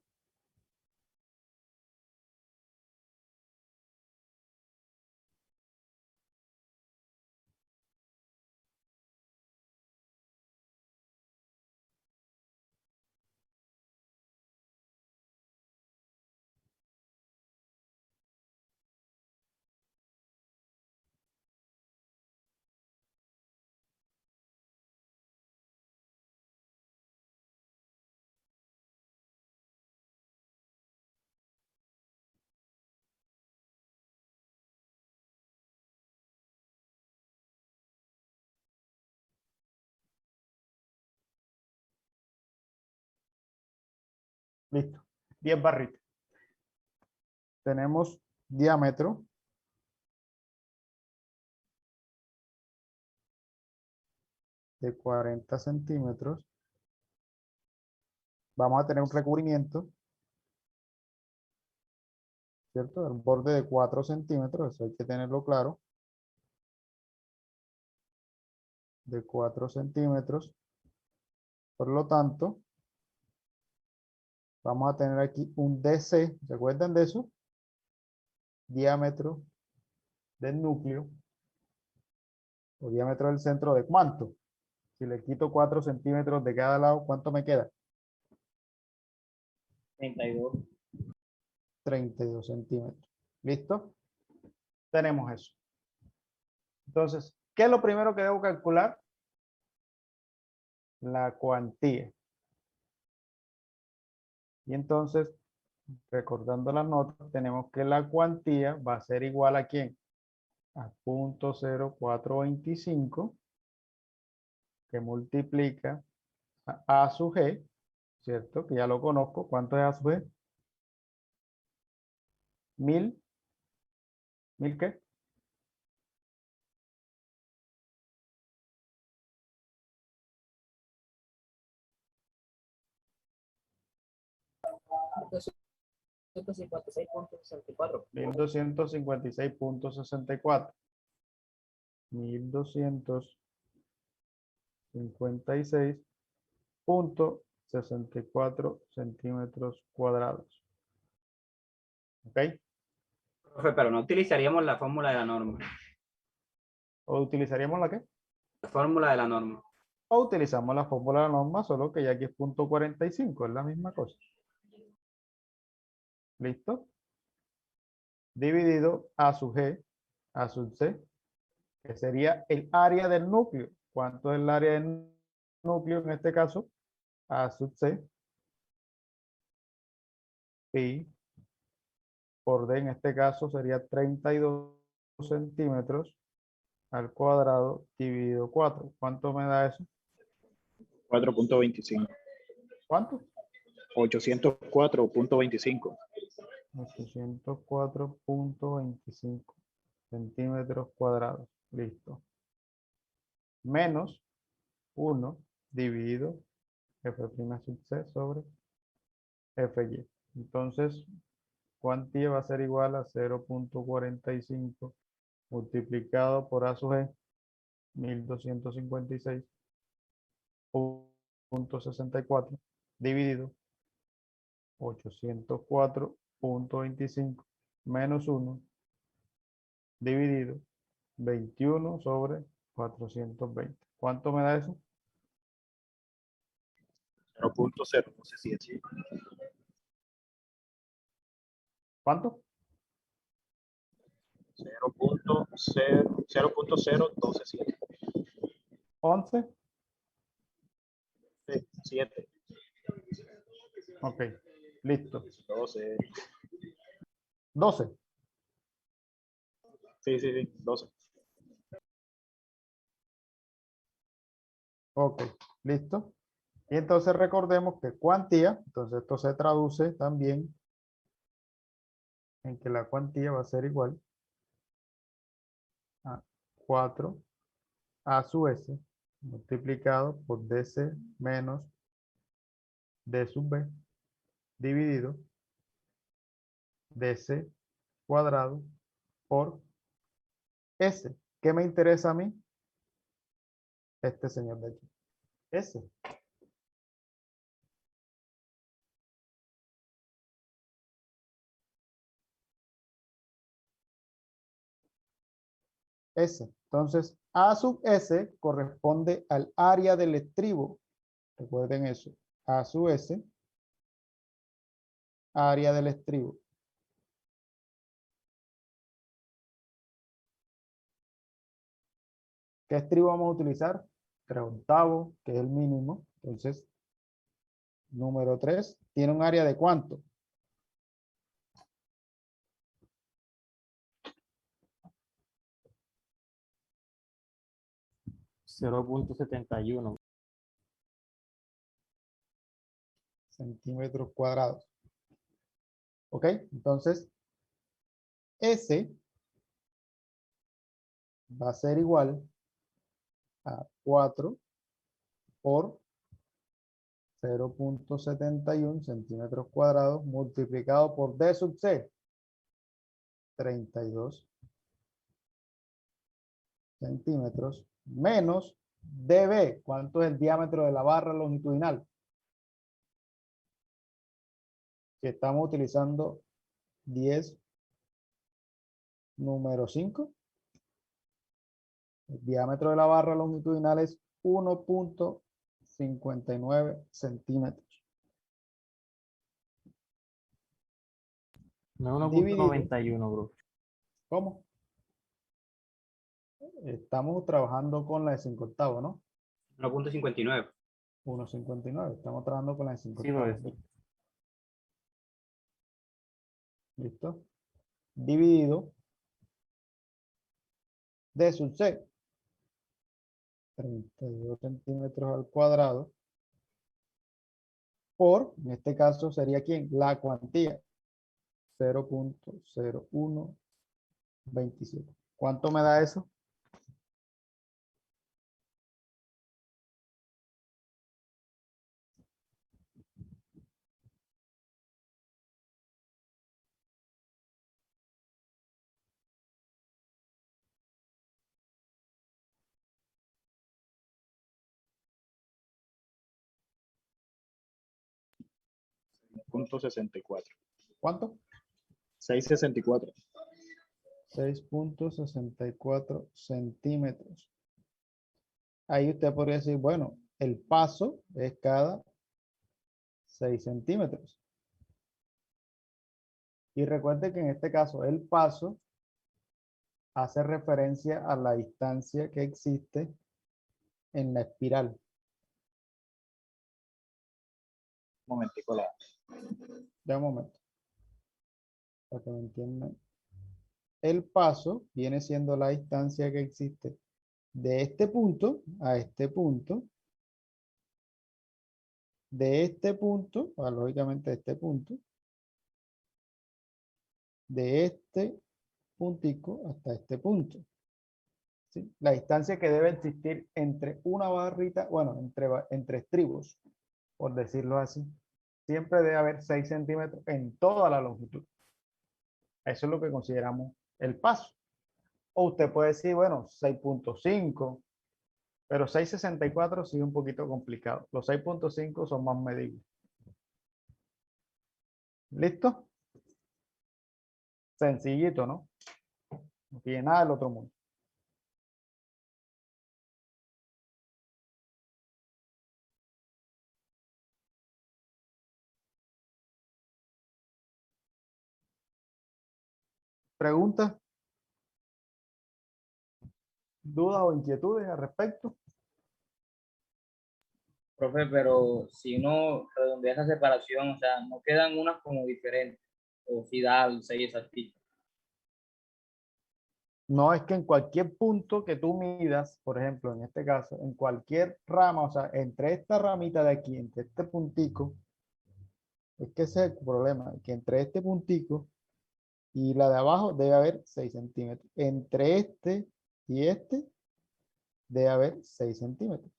Listo. 10 barritas. Tenemos diámetro de 40 centímetros. Vamos a tener un recubrimiento, ¿cierto? El borde de 4 centímetros, eso hay que tenerlo claro. De 4 centímetros. Por lo tanto, vamos a tener aquí un DC. ¿Se acuerdan de eso? Diámetro del núcleo. O diámetro del centro de ¿cuánto? Si le quito 4 centímetros de cada lado, ¿cuánto me queda? 32. 32 centímetros. ¿Listo? Tenemos eso. Entonces, ¿qué es lo primero que debo calcular? La cuantía. Y entonces, recordando las notas, tenemos que la cuantía va a ser igual a ¿quién? A 0.0425, que multiplica a A sub G, ¿cierto? Que ya lo conozco. ¿Cuánto es A sub G? 1000. ¿1000 qué? $156.64. 1256.64. 1256.64 centímetros cuadrados. ¿Ok? Profe, pero no utilizaríamos la fórmula de la norma. ¿O utilizaríamos la qué? La fórmula de la norma. O utilizamos la fórmula de la norma, solo que ya aquí es punto 45, es la misma cosa. ¿Listo? Dividido A sub G, A sub C, que sería el área del núcleo. ¿Cuánto es el área del núcleo en este caso? A sub C. Pi por D en este caso sería 32 centímetros al cuadrado dividido 4. ¿Cuánto me da eso? 4.25. ¿Cuánto? 804.25. 804.25 centímetros cuadrados. Listo. Menos 1 dividido F' sub C sobre Fy. Entonces, cuantía va a ser igual a 0.45 multiplicado por A sub G, 1256.64 dividido 804.25 menos 1 dividido 21 sobre 420. ¿Cuánto me da eso? 0.0, no sé si es así. ¿Cuánto? 0.0127. 11. 7. Ok, listo. 12. 12. Sí, 12. Ok, listo. Y entonces recordemos que cuantía, entonces esto se traduce también en que la cuantía va a ser igual a 4 A sub S multiplicado por DC menos D sub B dividido DC cuadrado por S. ¿Qué me interesa a mí? Este señor de aquí. S. S. Entonces, A sub S corresponde al área del estribo. Recuerden eso. A sub S, área del estribo. ¿Qué estribo vamos a utilizar? 3/8, que es el mínimo. Entonces, número 3, ¿tiene un área de cuánto? .71 centímetros cuadrados. ¿Ok? Entonces, S va a ser igual a 4 por 0.71 centímetros cuadrados multiplicado por D sub C, 32 centímetros, menos DB. ¿Cuánto es el diámetro de la barra longitudinal? Que estamos utilizando 10 número 5. El diámetro de la barra longitudinal es 1.59 centímetros. No, Dividido. 1.91, bro. ¿Cómo? Estamos trabajando con la de 5/8, ¿no? 1.59. 1.59. Estamos trabajando con la de 5/8. Sí, profesor. ¿Listo? Dividido D sub C, 32 centímetros al cuadrado, por, en este caso sería ¿quién? La cuantía, 0.0127. ¿Cuánto me da eso? .64. ¿Cuánto? 6.64. 6.64 centímetros. Ahí usted podría decir, bueno, el paso es cada 6 centímetros. Y recuerde que en este caso el paso hace referencia a la distancia que existe en la espiral. Un momentico, Ya un momento. Para que me entiendan. El paso viene siendo la distancia que existe de este punto a este punto. De este punto, lógicamente de este punto. De este puntico hasta este punto. ¿Sí? La distancia que debe existir entre una barrita, bueno, entre estribos, por decirlo así. Siempre debe haber 6 centímetros en toda la longitud. Eso es lo que consideramos el paso. O usted puede decir, bueno, 6.5, pero 6.64 sí es un poquito complicado. Los 6.5 son más medibles. ¿Listo? Sencillito, ¿no? No tiene nada del otro mundo. ¿Preguntas? ¿Dudas o inquietudes al respecto? Profe, pero si uno redondea esa separación, o sea, no quedan unas como diferentes, o si da el 6 exactito. No, es que en cualquier punto que tú midas, por ejemplo, en este caso, en cualquier rama, o sea, entre esta ramita de aquí, entre este puntico, es que ese es el problema, que entre este puntico y la de abajo debe haber 6 centímetros. Entre este y este debe haber 6 centímetros.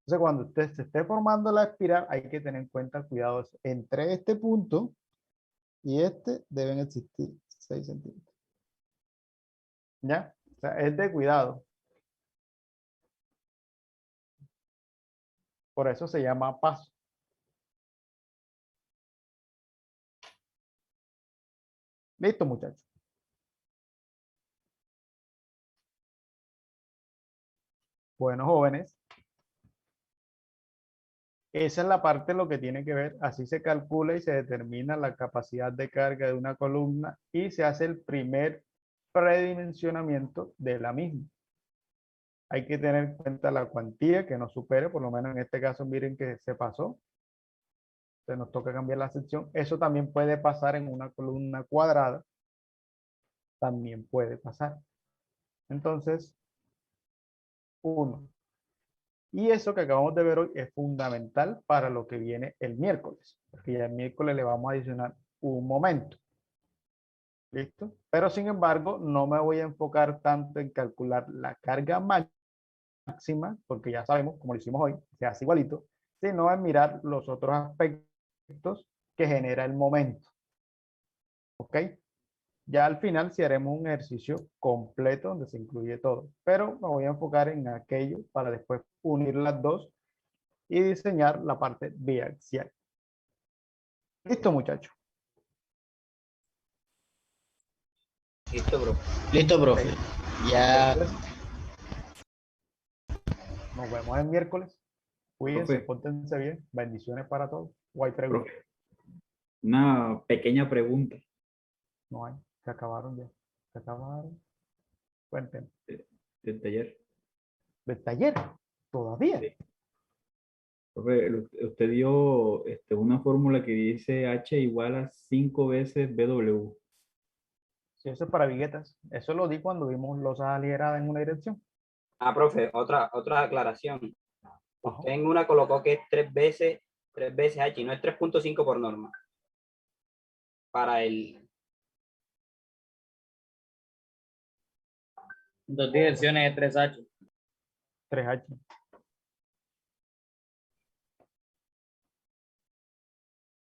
Entonces, cuando usted se esté formando la espiral, hay que tener en cuenta, cuidado, entre este punto y este deben existir 6 centímetros. ¿Ya? O sea, es de cuidado. Por eso se llama paso. Listo, muchachos. Bueno, jóvenes. Esa es la parte de lo que tiene que ver. Así se calcula y se determina la capacidad de carga de una columna y se hace el primer predimensionamiento de la misma. Hay que tener en cuenta la cuantía que no supere, por lo menos en este caso, miren que se pasó. Se nos toca cambiar la sección. Eso también puede pasar en una columna cuadrada. También puede pasar. Entonces, 1. Y eso que acabamos de ver hoy es fundamental para lo que viene el miércoles. Porque ya el miércoles le vamos a adicionar un momento. ¿Listo? Pero sin embargo, no me voy a enfocar tanto en calcular la carga máxima, porque ya sabemos, como lo hicimos hoy, se hace igualito, sino en mirar los otros aspectos que genera el momento. ¿Ok? Ya al final sí haremos un ejercicio completo donde se incluye todo, pero me voy a enfocar en aquello para después unir las dos y diseñar la parte biaxial. Listo, muchachos. Listo, bro. Listo, profe. Ya. Nos vemos el miércoles. Cuídense, Profe. pórtense bien. Bendiciones para todos. ¿O hay preguntas? Profe, una pequeña pregunta. No hay. Se acabaron ya. Se acabaron. Cuéntenme. Del taller. ¿Del taller? ¿Todavía? Sí. Profe, usted dio una fórmula que dice H igual a 5 veces BW. Sí, eso es para viguetas. Eso lo di cuando vimos losas alieradas en una dirección. Ah, profe, otra aclaración. Usted en una colocó que es 3 veces H y no es 3.5 por norma. Para el... Dos direcciones de 3H. 3H.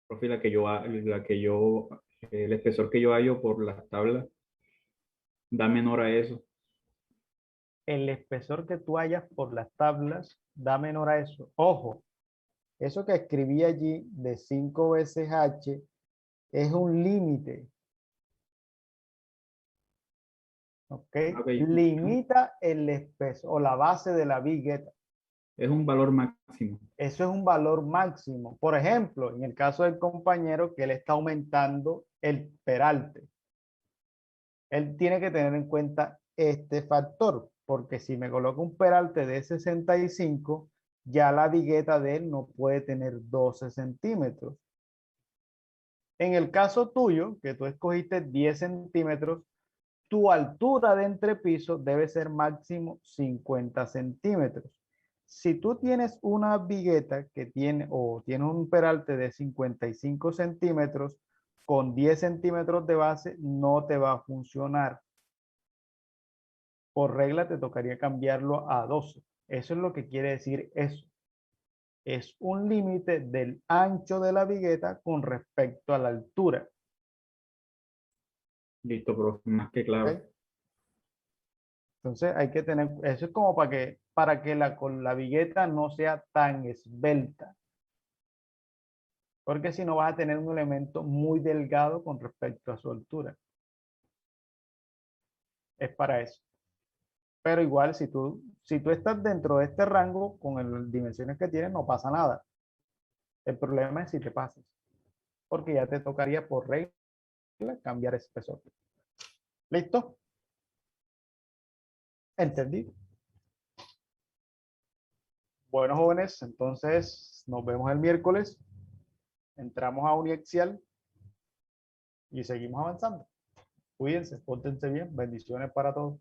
Profe, el espesor que yo hallo por las tablas da menor a eso. El espesor que tú hayas por las tablas da menor a eso. Ojo, eso que escribí allí de 5 veces H es un límite. ¿Ok? Limita el espesor o la base de la vigueta. Es un valor máximo. Eso es un valor máximo. Por ejemplo, en el caso del compañero que él está aumentando el peralte, él tiene que tener en cuenta este factor, porque si me coloco un peralte de 65, ya la vigueta de él no puede tener 12 centímetros. En el caso tuyo, que tú escogiste 10 centímetros, tu altura de entrepiso debe ser máximo 50 centímetros. Si tú tienes una vigueta que tiene o tienes un peralte de 55 centímetros, con 10 centímetros de base no te va a funcionar. Por regla te tocaría cambiarlo a 12. Eso es lo que quiere decir eso. Es un límite del ancho de la vigueta con respecto a la altura. Listo, profe, más que claro. ¿Ok? Entonces hay que tener, eso es como para que la vigueta no sea tan esbelta. Porque si no vas a tener un elemento muy delgado con respecto a su altura. Es para eso. Pero igual si tú estás dentro de este rango con las dimensiones que tienes no pasa nada. El problema es si te pasas. Porque ya te tocaría por regla cambiar ese espesor. ¿Listo? ¿Entendido? Bueno, jóvenes, entonces nos vemos el miércoles. Entramos a Uniaxial y seguimos avanzando. Cuídense, pórtense bien. Bendiciones para todos.